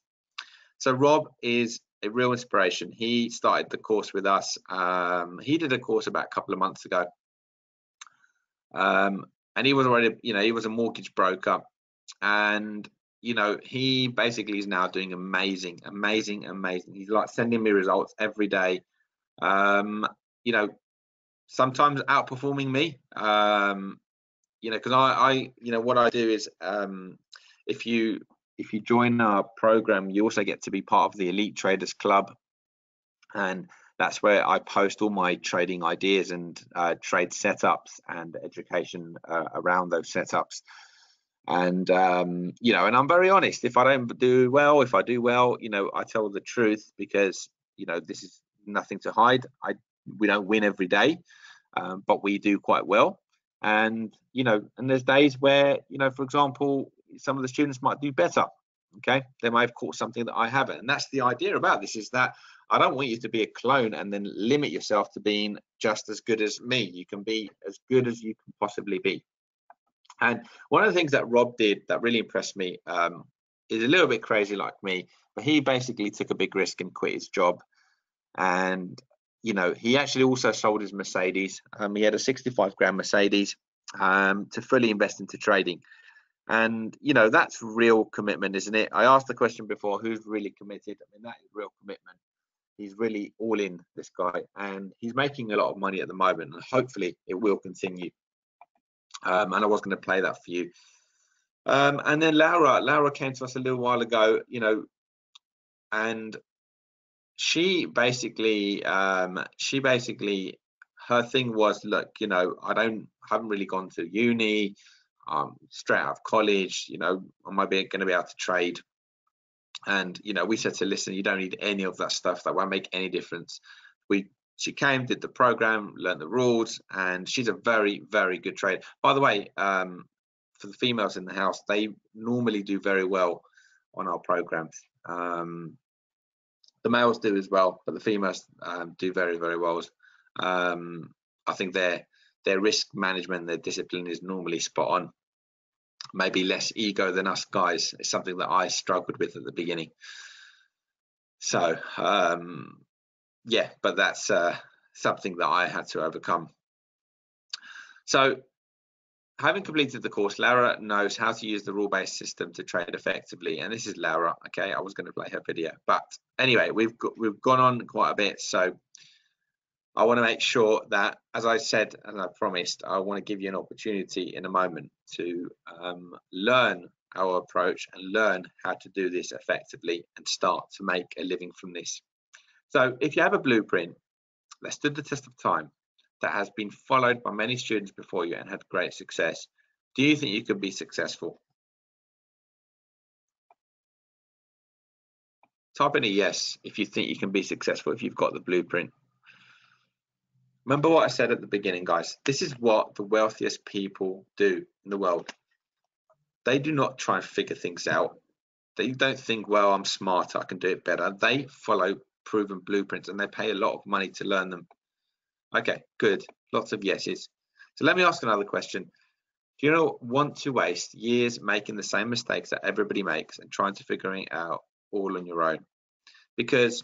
So Rob is a real inspiration. He started the course with us. He did a course about a couple of months ago. And he was already, he was a mortgage broker, and he basically is now doing amazing. He's like sending me results every day. Sometimes outperforming me. Because I what I do is, if you join our program, you also get to be part of the Elite Traders Club, and that's where I post all my trading ideas and trade setups and education around those setups. And and I'm very honest. If I don't do well, if I do well, I tell the truth, because this is nothing to hide. We don't win every day, but we do quite well. And and there's days where for example, some of the students might do better. Okay, they might have caught something that I haven't, and that's the idea about this, is that I don't want you to be a clone and then limit yourself to being just as good as me. You can be as good as you can possibly be. And one of the things that Rob did that really impressed me, is a little bit crazy like me, but he basically took a big risk and quit his job. And he actually also sold his Mercedes. He had a 65 grand Mercedes to fully invest into trading. And that's real commitment, isn't it? I asked the question before, who's really committed? I mean, that is real commitment. He's really all in, this guy, and he's making a lot of money at the moment, and hopefully it will continue. And I was going to play that for you. And then Laura came to us a little while ago, and she basically her thing was, look, I haven't really gone to uni, straight out of college, am I going to be able to trade? And we said to, listen, you don't need any of that stuff. That won't make any difference. She came, did the program, learned the rules, and she's a very, very good trader. By the way, for the females in the house, they normally do very well on our programs. The males do as well, but the females do very, very well. I think their risk management, their discipline is normally spot on. Maybe less ego than us guys. It's something that I struggled with at the beginning. So yeah, but that's something that I had to overcome. So having completed the course, Laura knows how to use the rule-based system to trade effectively. And this is Laura. Okay, I was going to play her video, but anyway, we've gone on quite a bit. So I want to make sure that, as I said and I promised, I want to give you an opportunity in a moment to learn our approach and learn how to do this effectively and start to make a living from this. So if you have a blueprint that stood the test of time, that has been followed by many students before you and had great success, do you think you could be successful? Type in a yes if you think you can be successful, if you've got the blueprint. Remember what I said at the beginning, guys. This is what the wealthiest people do in the world. They do not try and figure things out. They don't think, well, I'm smarter, I can do it better. They follow proven blueprints, and they pay a lot of money to learn them. Okay, good. Lots of yeses. So let me ask another question. Do you want to waste years making the same mistakes that everybody makes and trying to figure it out all on your own? Because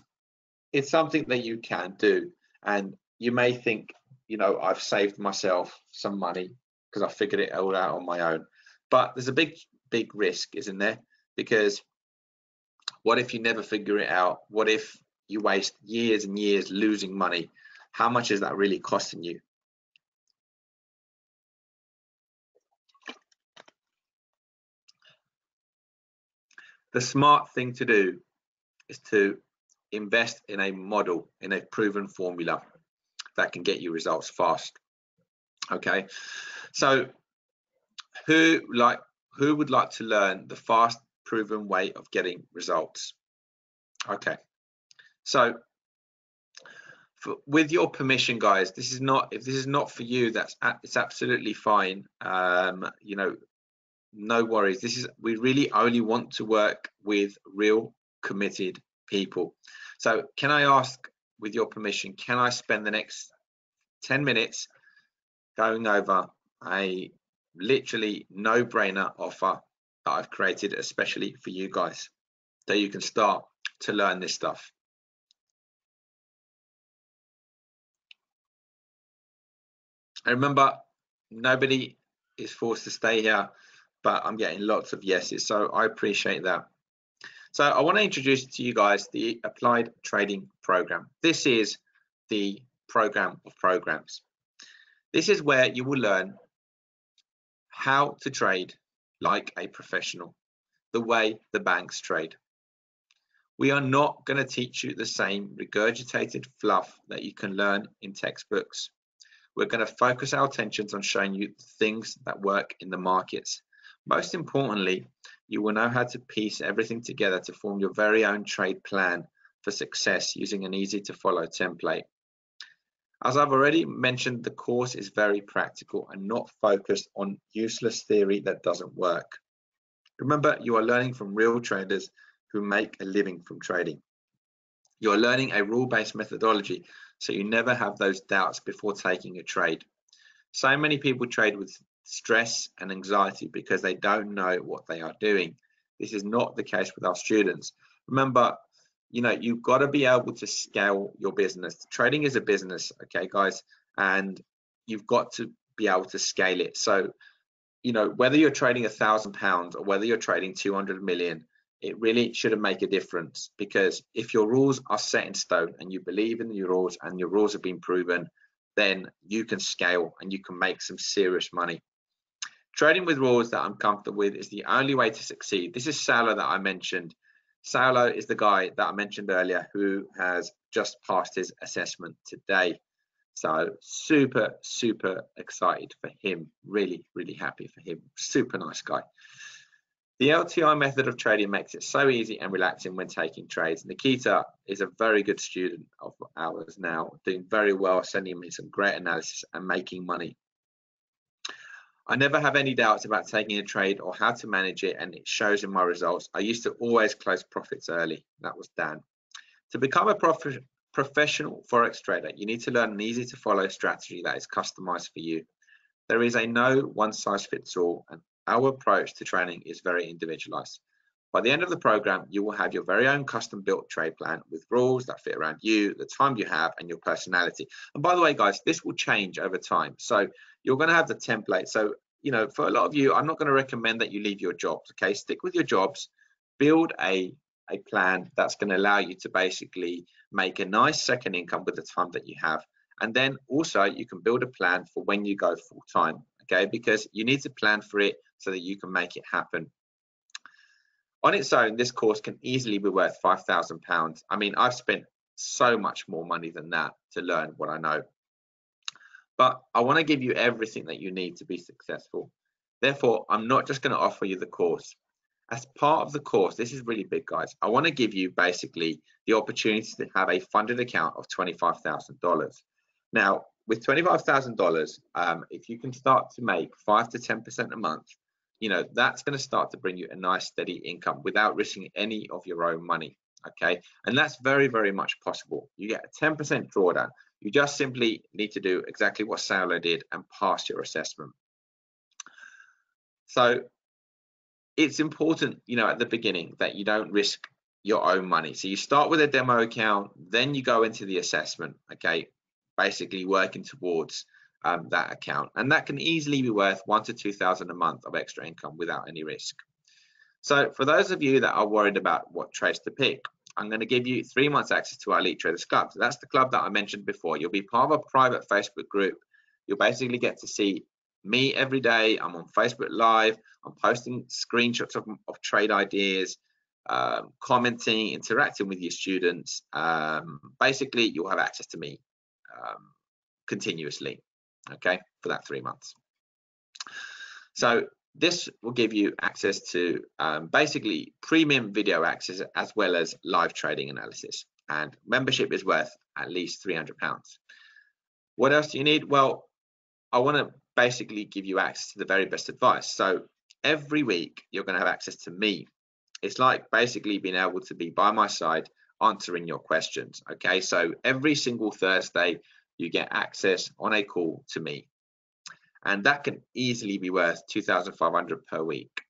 it's something that you can do, and you may think, I've saved myself some money because I figured it all out on my own. But there's a big risk, isn't there? Because what if you never figure it out? What if you waste years and years losing money? How much is that really costing you? The smart thing to do is to invest in a model, in a proven formula that can get you results fast. Okay, so who would like to learn the fast, proven way of getting results? Okay, so with your permission, guys, if this is not for you, it's absolutely fine. no worries. We really only want to work with real committed people. So can I ask, with your permission, can I spend the next 10 minutes going over a literally no-brainer offer that I've created especially for you guys, so you can start to learn this stuff. And remember, nobody is forced to stay here, but I'm getting lots of yeses, so I appreciate that. So I want to introduce to you guys the Applied Trading Program. This is the program of programs. This is where you will learn how to trade like a professional, the way the banks trade. We are not going to teach you the same regurgitated fluff that you can learn in textbooks. We're going to focus our attentions on showing you things that work in the markets. Most importantly, you will know how to piece everything together to form your very own trade plan for success using an easy to follow template. As I've already mentioned, the course is very practical and not focused on useless theory that doesn't work. Remember, you are learning from real traders who make a living from trading. You are learning a rule-based methodology, so you never have those doubts before taking a trade. So many people trade with stress and anxiety because they don't know what they are doing. This is not the case with our students. Remember, you've got to be able to scale your business. Trading is a business, okay, guys, and you've got to be able to scale it. So, whether you're trading £1,000 or whether you're trading 200 million, it really shouldn't make a difference, because if your rules are set in stone and you believe in your rules and your rules have been proven, then you can scale and you can make some serious money. Trading with rules that I'm comfortable with is the only way to succeed. This is Saulo that I mentioned. Saulo is the guy that I mentioned earlier who has just passed his assessment today. So super, super excited for him. Really, really happy for him. Super nice guy. The LTI method of trading makes it so easy and relaxing when taking trades. Nikita is a very good student of ours now, doing very well, sending me some great analysis and making money. I never have any doubts about taking a trade or how to manage it, and it shows in my results. I used to always close profits early. That was Dan. To become a professional Forex trader, you need to learn an easy to follow strategy that is customized for you. There is a no one size fits all, and our approach to training is very individualized. By the end of the program, you will have your very own custom built trade plan with rules that fit around you, the time you have, and your personality. And by the way, guys, this will change over time. So you're going to have the template. So, for a lot of you, I'm not going to recommend that you leave your jobs. Okay, stick with your jobs, build a plan that's going to allow you to basically make a nice second income with the time that you have. And then also you can build a plan for when you go full time. Okay, because you need to plan for it so that you can make it happen. On its own, this course can easily be worth £5,000. I mean, I've spent so much more money than that to learn what I know. But I want to give you everything that you need to be successful. Therefore, I'm not just going to offer you the course. As part of the course, this is really big, guys. I want to give you basically the opportunity to have a funded account of $25,000. Now, with $25,000, if you can start to make 5 to 10% a month, that's going to start to bring you a nice steady income without risking any of your own money. Okay, and that's very, very much possible. You get a 10% drawdown. You just simply need to do exactly what Saulo did and pass your assessment. So it's important, at the beginning that you don't risk your own money. So you start with a demo account, then you go into the assessment. Okay, basically working towards that account, and that can easily be worth $1,000 to $2,000 a month of extra income without any risk. So for those of you that are worried about what trades to pick, I'm going to give you 3 months access to our Elite Traders Club. So that's the club that I mentioned before. You'll be part of a private Facebook group. You'll basically get to see me every day. I'm on Facebook Live. I'm posting screenshots of trade ideas, commenting, interacting with your students. Basically, you'll have access to me continuously, okay, for that 3 months. So this will give you access to basically premium video access as well as live trading analysis, and membership is worth at least £300. What else do you need? Well, I want to basically give you access to the very best advice. So every week you're going to have access to me. It's like basically being able to be by my side answering your questions. Okay, so every single Thursday you get access on a call to me, and that can easily be worth 2,500 per week.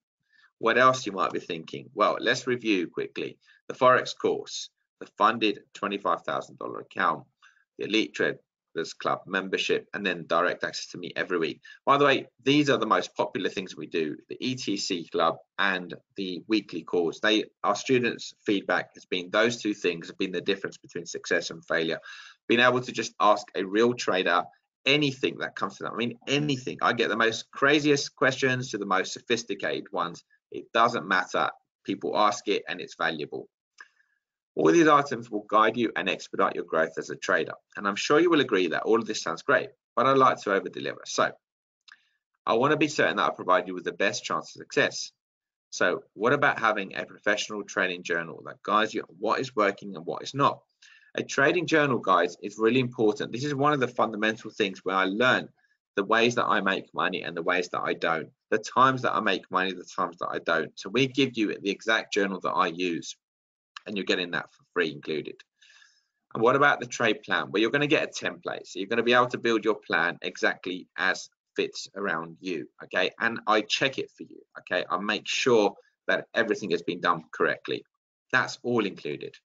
What else you might be thinking? Well, let's review quickly. The Forex course, the funded $25,000 account, the Elite Traders Club membership, and then direct access to me every week. By the way, these are the most popular things we do, the ETC Club and the weekly calls. Our students' feedback has been those two things have been the difference between success and failure. Being able to just ask a real trader anything that comes to them. I mean, anything. I get the most craziest questions to the most sophisticated ones. It doesn't matter. People ask it and it's valuable. All these items will guide you and expedite your growth as a trader. And I'm sure you will agree that all of this sounds great, but I like to over deliver. So I want to be certain that I provide you with the best chance of success. So what about having a professional trading journal that guides you on what is working and what is not? A trading journal, guys, is really important. This is one of the fundamental things where I learn the ways that I make money and the ways that I don't, the times that I make money, the times that I don't. So we give you the exact journal that I use, and you're getting that for free included. And what about the trade plan? Well, you're going to get a template. So you're going to be able to build your plan exactly as fits around you, okay? And I check it for you, okay? I make sure that everything has been done correctly. That's all included.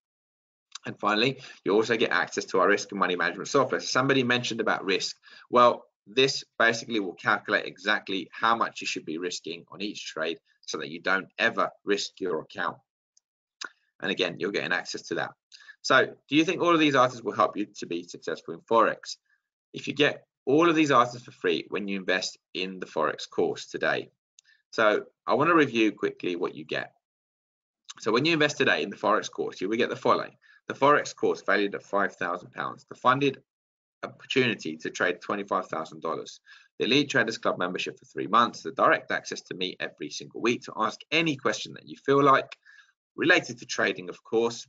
And finally, you also get access to our risk and money management software. Somebody mentioned about risk. Well, this basically will calculate exactly how much you should be risking on each trade so that you don't ever risk your account. And again, you're getting access to that. So do you think all of these items will help you to be successful in Forex? If you get all of these items for free when you invest in the Forex course today. So I want to review quickly what you get. So when you invest today in the Forex course, you will get the following. The Forex course valued at £5,000. The funded opportunity to trade $25,000. The Elite Traders Club membership for 3 months. The direct access to me every single week to ask any question that you feel like, related to trading, of course.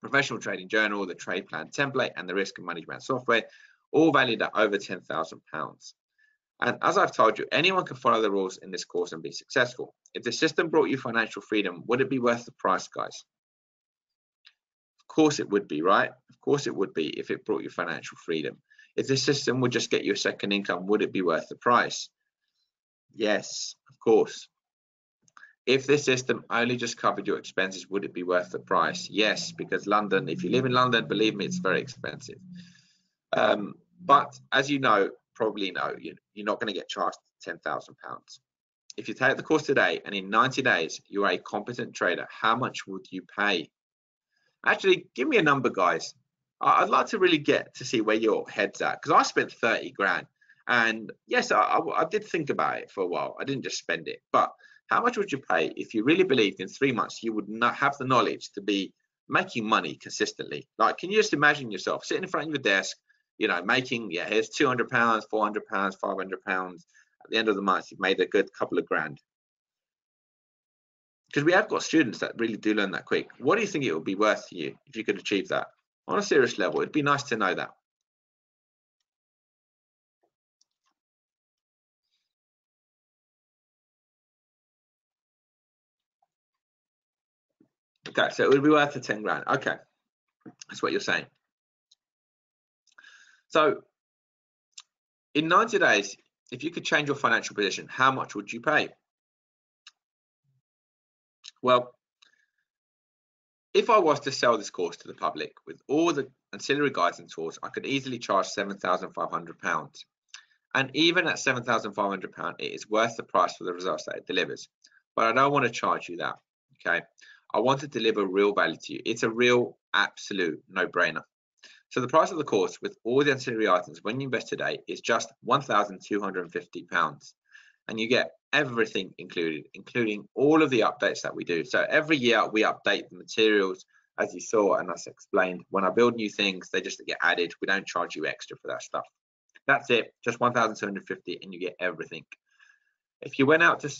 Professional trading journal, the trade plan template, and the risk and management software, all valued at over £10,000. And as I've told you, anyone can follow the rules in this course and be successful. If the system brought you financial freedom, would it be worth the price, guys? Of course it would be, right? Of course it would be if it brought you financial freedom. If the system would just get you a second income, would it be worth the price? Yes, of course. If this system only just covered your expenses, would it be worth the price? Yes, because London, if you live in London, believe me, it's very expensive. But as you know, probably know, you're not going to get charged £10,000. If you take the course today and in 90 days, you are a competent trader, how much would you pay? Actually, give me a number, guys. I'd like to really get to see where your head's at, because I spent 30 grand. And yes, I did think about it for a while. I didn't just spend it. But how much would you pay if you really believed in 3 months you would not have the knowledge to be making money consistently? Like, can you just imagine yourself sitting in front of your desk, making, here's £200, £400, £500. At the end of the month, you've made a good couple of grand. Because we have got students that really do learn that quick. What do you think it would be worth to you if you could achieve that? On a serious level, it'd be nice to know that. Okay, so it would be worth the 10 grand. Okay, that's what you're saying. So in 90 days, if you could change your financial position, how much would you pay? Well, if I was to sell this course to the public with all the ancillary guides and tools, I could easily charge £7,500. And even at £7,500, it is worth the price for the results that it delivers. But I don't want to charge you that, okay? I want to deliver real value to you. It's a real, absolute no-brainer. So the price of the course with all the ancillary items when you invest today is just £1,250. And you get everything included, including all of the updates that we do. So every year we update the materials, as you saw and as explained. When I build new things, they just get added. We don't charge you extra for that stuff. That's it, just £1,250, and you get everything. If you went out to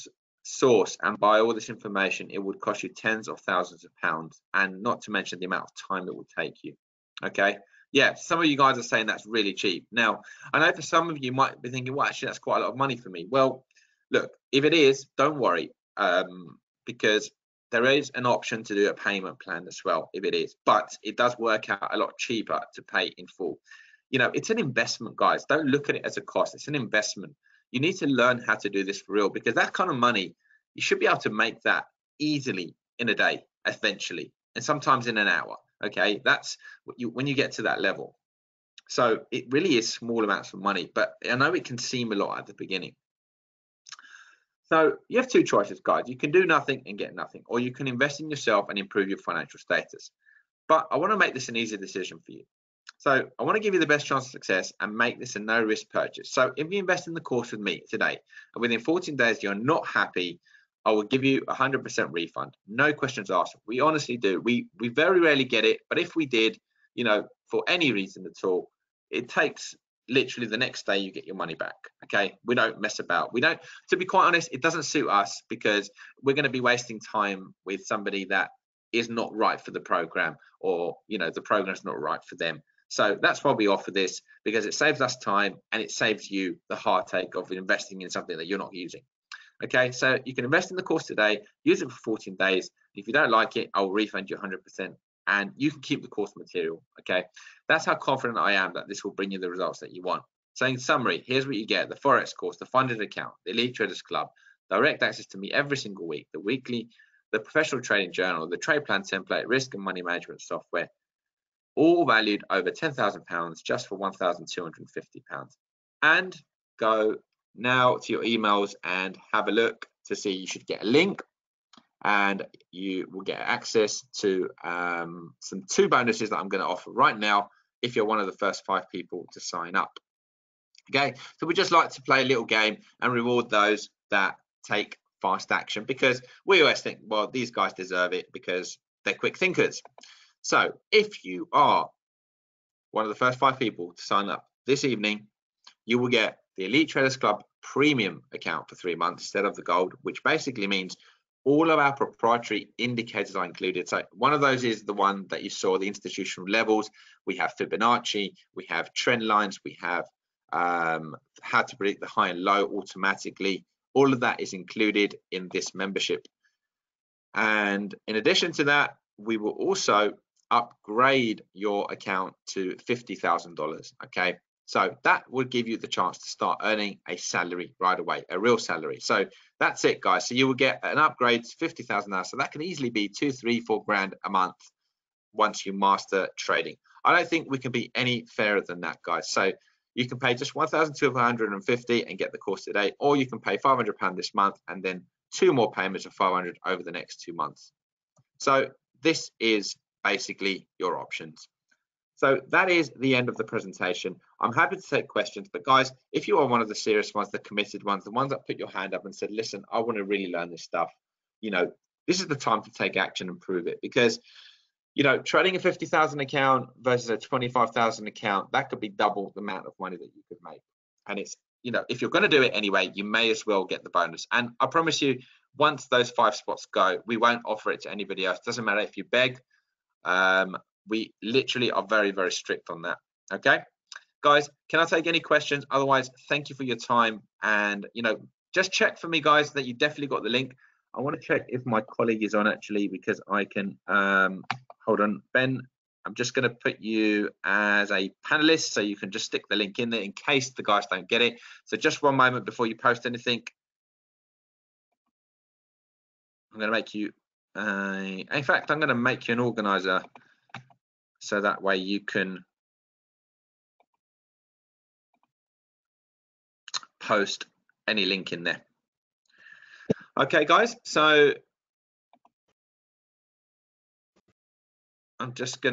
source and buy all this information, it would cost you tens of thousands of pounds, and not to mention the amount of time it would take you. Okay, yeah, some of you guys are saying that's really cheap. Now, I know for some of you might be thinking, well, actually, that's quite a lot of money for me. Well, look, if it is, don't worry, because there is an option to do a payment plan as well if it is, but it does work out a lot cheaper to pay in full. You know, it's an investment, guys. Don't look at it as a cost. It's an investment. You need to learn how to do this for real, because that kind of money, you should be able to make that easily in a day, eventually, and sometimes in an hour. Okay, that's what you, when you get to that level. So it really is small amounts of money, but I know it can seem a lot at the beginning. So you have two choices, guys. You can do nothing and get nothing, or you can invest in yourself and improve your financial status. But I want to make this an easy decision for you. So I want to give you the best chance of success and make this a no risk purchase. So if you invest in the course with me today and within 14 days you're not happy, I will give you 100% refund. No questions asked. We honestly do. We very rarely get it, but if we did, you know, for any reason at all, it takes literally the next day you get your money back. Okay, we don't mess about. We don't, to be quite honest, it doesn't suit us, because we're going to be wasting time with somebody that is not right for the program, or you know, the program's not right for them. So that's why we offer this, because it saves us time and it saves you the heartache of investing in something that you're not using. Okay, so you can invest in the course today, use it for 14 days. If you don't like it, I'll refund you 100%, and you can keep the course material. Okay, that's how confident I am that this will bring you the results that you want. So in summary, here's what you get: the Forex course, the funded account, the Elite Traders Club, direct access to me every single week, the weekly, the professional trading journal, the trade plan template, risk and money management software, all valued over £10,000 just for £1,250. And go now to your emails and have a look to see. You should get a link, and you will get access to some 2 bonuses that I'm going to offer right now if you're one of the first 5 people to sign up. Okay, so we just like to play a little game and reward those that take fast action, because we always think, well, these guys deserve it because they're quick thinkers. So if you are one of the first 5 people to sign up this evening, you will get the Elite Traders Club premium account for 3 months instead of the gold, which basically means all of our proprietary indicators are included. So one of those is the one that you saw, the institutional levels. We have Fibonacci, we have trend lines, we have how to predict the high and low automatically. All of that is included in this membership. And in addition to that, we will also upgrade your account to $50,000. Okay, so that would give you the chance to start earning a salary right away, a real salary. So that's it, guys. So you will get an upgrade to $50,000. So that can easily be 2, 3, 4 grand a month once you master trading. I don't think we can be any fairer than that, guys. So you can pay just $1,250 and get the course today, or you can pay £500 this month and then 2 more payments of $500 over the next 2 months. So this is basically your options. So that is the end of the presentation. I'm happy to take questions, but guys, if you are one of the serious ones, the committed ones, the ones that put your hand up and said, listen, I want to really learn this stuff, you know, this is the time to take action and prove it, because you know, trading a 50,000 account versus a 25,000 account, that could be double the amount of money that you could make. And it's, you know, if you're going to do it anyway, you may as well get the bonus. And I promise you, once those 5 spots go, we won't offer it to anybody else. Doesn't matter if you beg. We literally are very, very strict on that. Okay, guys, can I take any questions? Otherwise, thank you for your time. And, you know, just check for me, guys, that you definitely got the link. I want to check if my colleague is on actually, because I can, hold on, Ben, I'm just going to put you as a panelist, so you can just stick the link in there in case the guys don't get it. So just one moment before you post anything. I'm going to make you, in fact, I'm going to make you an organizer, so that way you can post any link in there. Okay, guys, so I'm just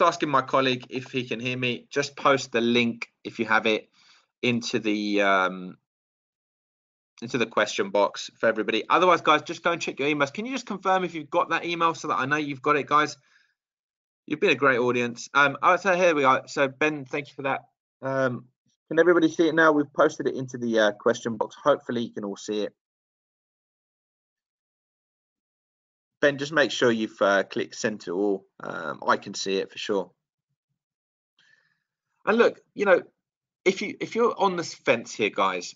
asking my colleague if he can hear me. Just post the link if you have it into the question box for everybody. Otherwise, guys, just go and check your emails. Can you just confirm if you've got that email so that I know you've got it, guys? You've been a great audience. So here we are. So Ben, thank you for that. Can everybody see it now? We've posted it into the question box. Hopefully you can all see it. Ben, just make sure you've clicked send to all. I can see it for sure. And look, you know, if you're on this fence here, guys,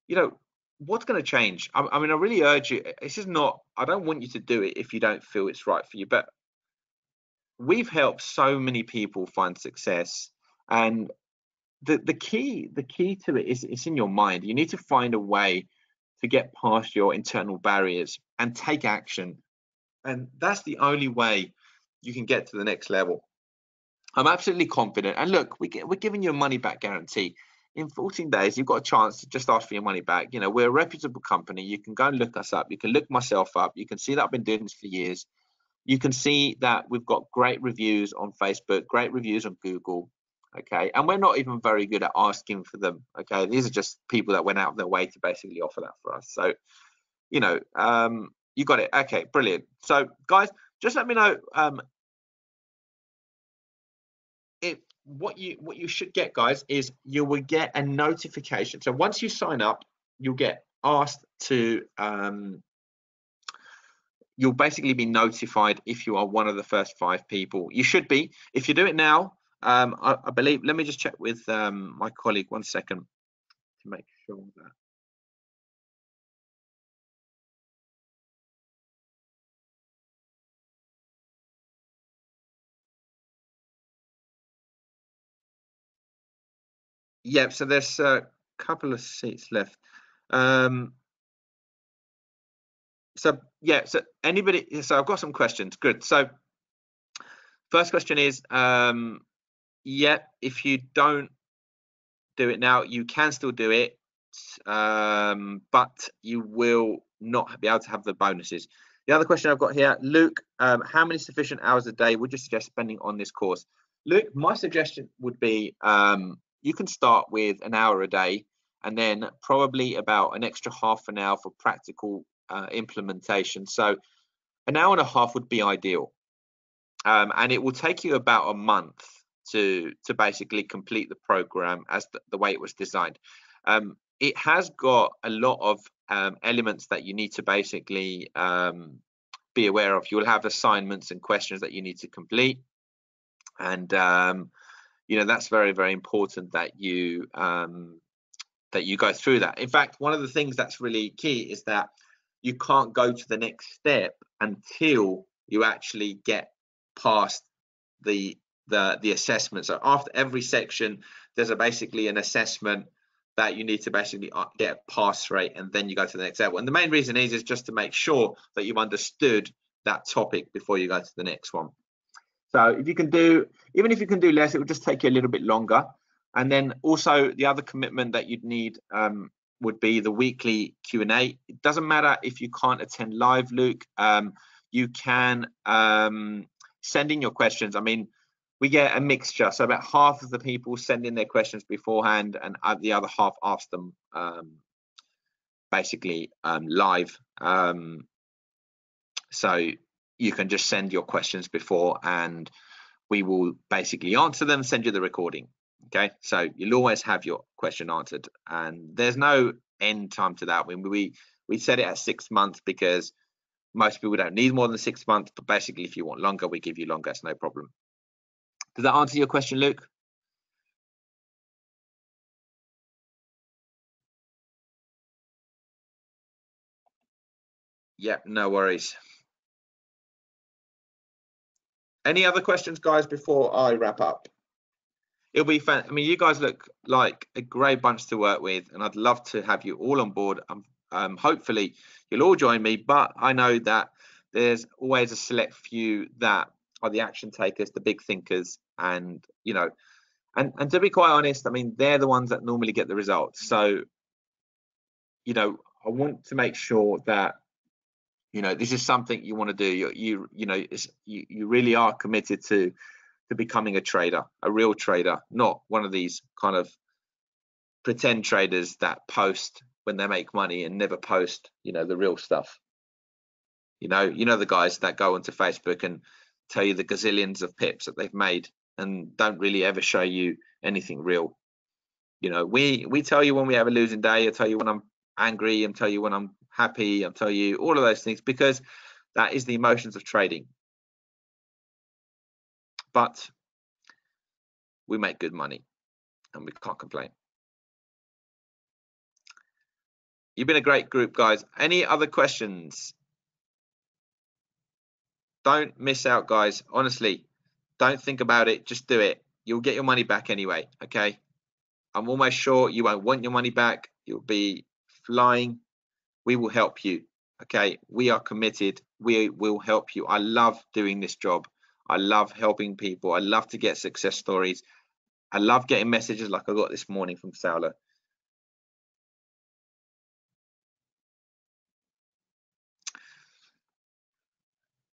you know, what's going to change? I mean, I really urge you. This is not. I don't want you to do it if you don't feel it's right for you. But we've helped so many people find success, and the key to it is it's in your mind. You need to find a way to get past your internal barriers and take action, and that's the only way you can get to the next level. I'm absolutely confident. And look, we're giving you a money back guarantee. In 14 days, you've got a chance to just ask for your money back. You know, we're a reputable company. You can go and look us up. You can look myself up. You can see that I've been doing this for years. You can see that we've got great reviews on Facebook, great reviews on Google. Okay. And we're not even very good at asking for them. Okay. These are just people that went out of their way to basically offer that for us. So, you know, you got it. Okay, brilliant. So guys, just let me know what you should get, guys, is you will get a notification. So once you sign up, you'll get asked to you'll basically be notified if you are one of the first 5 people. You should be. If you do it now, I believe, let me just check with my colleague 1 second to make sure that. Yeah, so there's a couple of seats left. So yeah, so anybody, so I've got some questions. Good. So first question is, yeah, if you don't do it now, you can still do it, but you will not be able to have the bonuses. The other question I've got here, Luke, how many sufficient hours a day would you suggest spending on this course? Luke, my suggestion would be you can start with an hour a day, and then probably about an extra half an hour for practical implementation. So an hour and a half would be ideal, and it will take you about a month to basically complete the program as the way it was designed. It has got a lot of elements that you need to basically be aware of. You'll have assignments and questions that you need to complete, and you know, that's very, very important that you go through that. In fact, one of the things that's really key is that you can't go to the next step until you actually get past the assessment. So after every section, there's basically an assessment that you need to basically get a pass rate, and then you go to the next level. And the main reason is just to make sure that you've understood that topic before you go to the next one. So if you can do, even if you can do less, it will just take you a little bit longer. And then also the other commitment that you'd need would be the weekly Q&A. It doesn't matter if you can't attend live, Luke. You can send in your questions. I mean, we get a mixture. So about half of the people send in their questions beforehand, and the other half ask them basically live. So you can just send your questions before, and we will basically answer them, send you the recording. Okay, so you'll always have your question answered, and there's no end time to that. We set it at 6 months because most people don't need more than 6 months, but basically if you want longer, we give you longer. It's no problem. Does that answer your question, Luke? Yeah, no worries. Any other questions, guys, before I wrap up? It'll be fun. I mean, you guys look like a great bunch to work with, and I'd love to have you all on board. Hopefully, you'll all join me, but I know that there's always a select few that are the action takers, the big thinkers, and you know, and to be quite honest, I mean, they're the ones that normally get the results. So, you know, I want to make sure that you know this is something you want to do. You know, you really are committed to becoming a trader, a real trader, not one of these kind of pretend traders that post when they make money and never post, you know, the real stuff. You know the guys that go onto Facebook and tell you the gazillions of pips that they've made and don't really ever show you anything real. You know, we tell you when we have a losing day. I tell you when I'm angry. I tell you when I'm happy. I tell you all of those things because that is the emotions of trading. But we make good money. and we can't complain. You've been a great group, guys. Any other questions? Don't miss out, guys. Honestly, don't think about it. Just do it. You'll get your money back anyway, okay? I'm almost sure you won't want your money back. You'll be flying. We will help you, okay? We are committed. We will help you. I love doing this job. I love helping people. I love to get success stories. I love getting messages like I got this morning from Saula.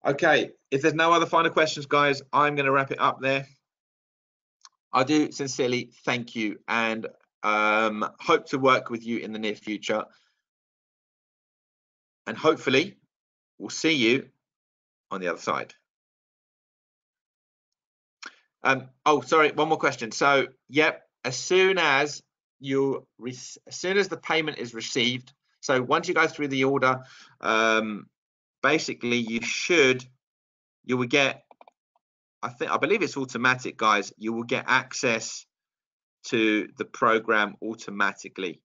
Okay, if there's no other final questions, guys, I'm going to wrap it up there. I do sincerely thank you, and hope to work with you in the near future. And hopefully, we'll see you on the other side. Oh, sorry, one more question. So, yep, as soon as the payment is received, so once you go through the order, basically you will get, I believe it's automatic, guys. You will get access to the program automatically,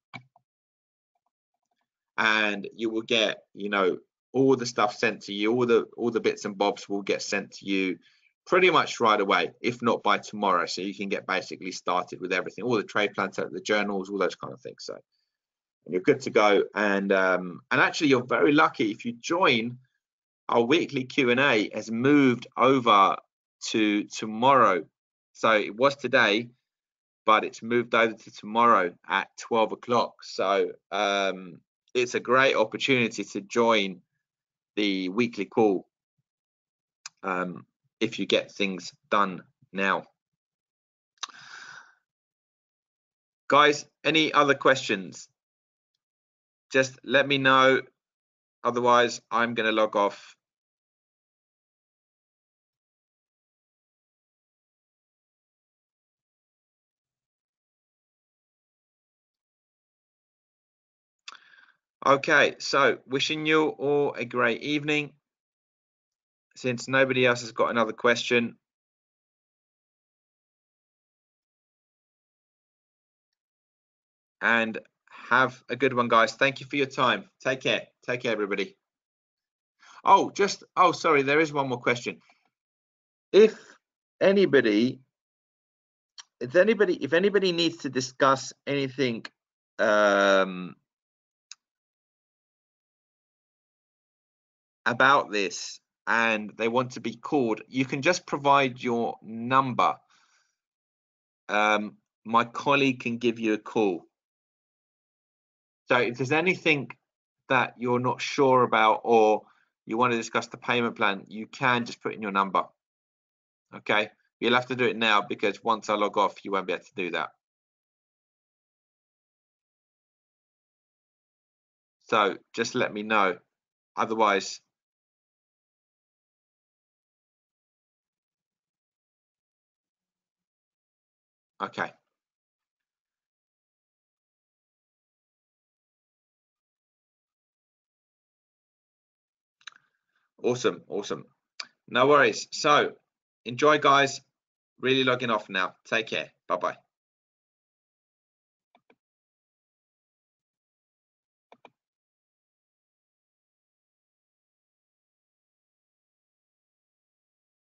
and you will get, you know, all the stuff sent to you. All the bits and bobs will get sent to you pretty much right away, if not by tomorrow. So you can get basically started with everything, all the trade plans, the journals, all those kind of things. So and you're good to go. And actually, you're very lucky if you join. Our weekly Q&A has moved over to tomorrow. So it was today, but it's moved over to tomorrow at 12 o'clock. So it's a great opportunity to join the weekly call if you get things done now. Guys, any other questions? Just let me know. Otherwise, I'm going to log off. Okay, so wishing you all a great evening. Since nobody else has got another question, and have a good one, guys. Thank you for your time. Take care. Take care, everybody. Oh, sorry, there is one more question. If anybody needs to discuss anything about this and they want to be called, you can just provide your number. My colleague can give you a call. So if there's anything that you're not sure about or you want to discuss the payment plan, you can just put in your number. Okay, you'll have to do it now because once I log off, you won't be able to do that. So just let me know. Otherwise, okay. Awesome, awesome. No worries. So enjoy, guys. Really logging off now. Take care. Bye-bye.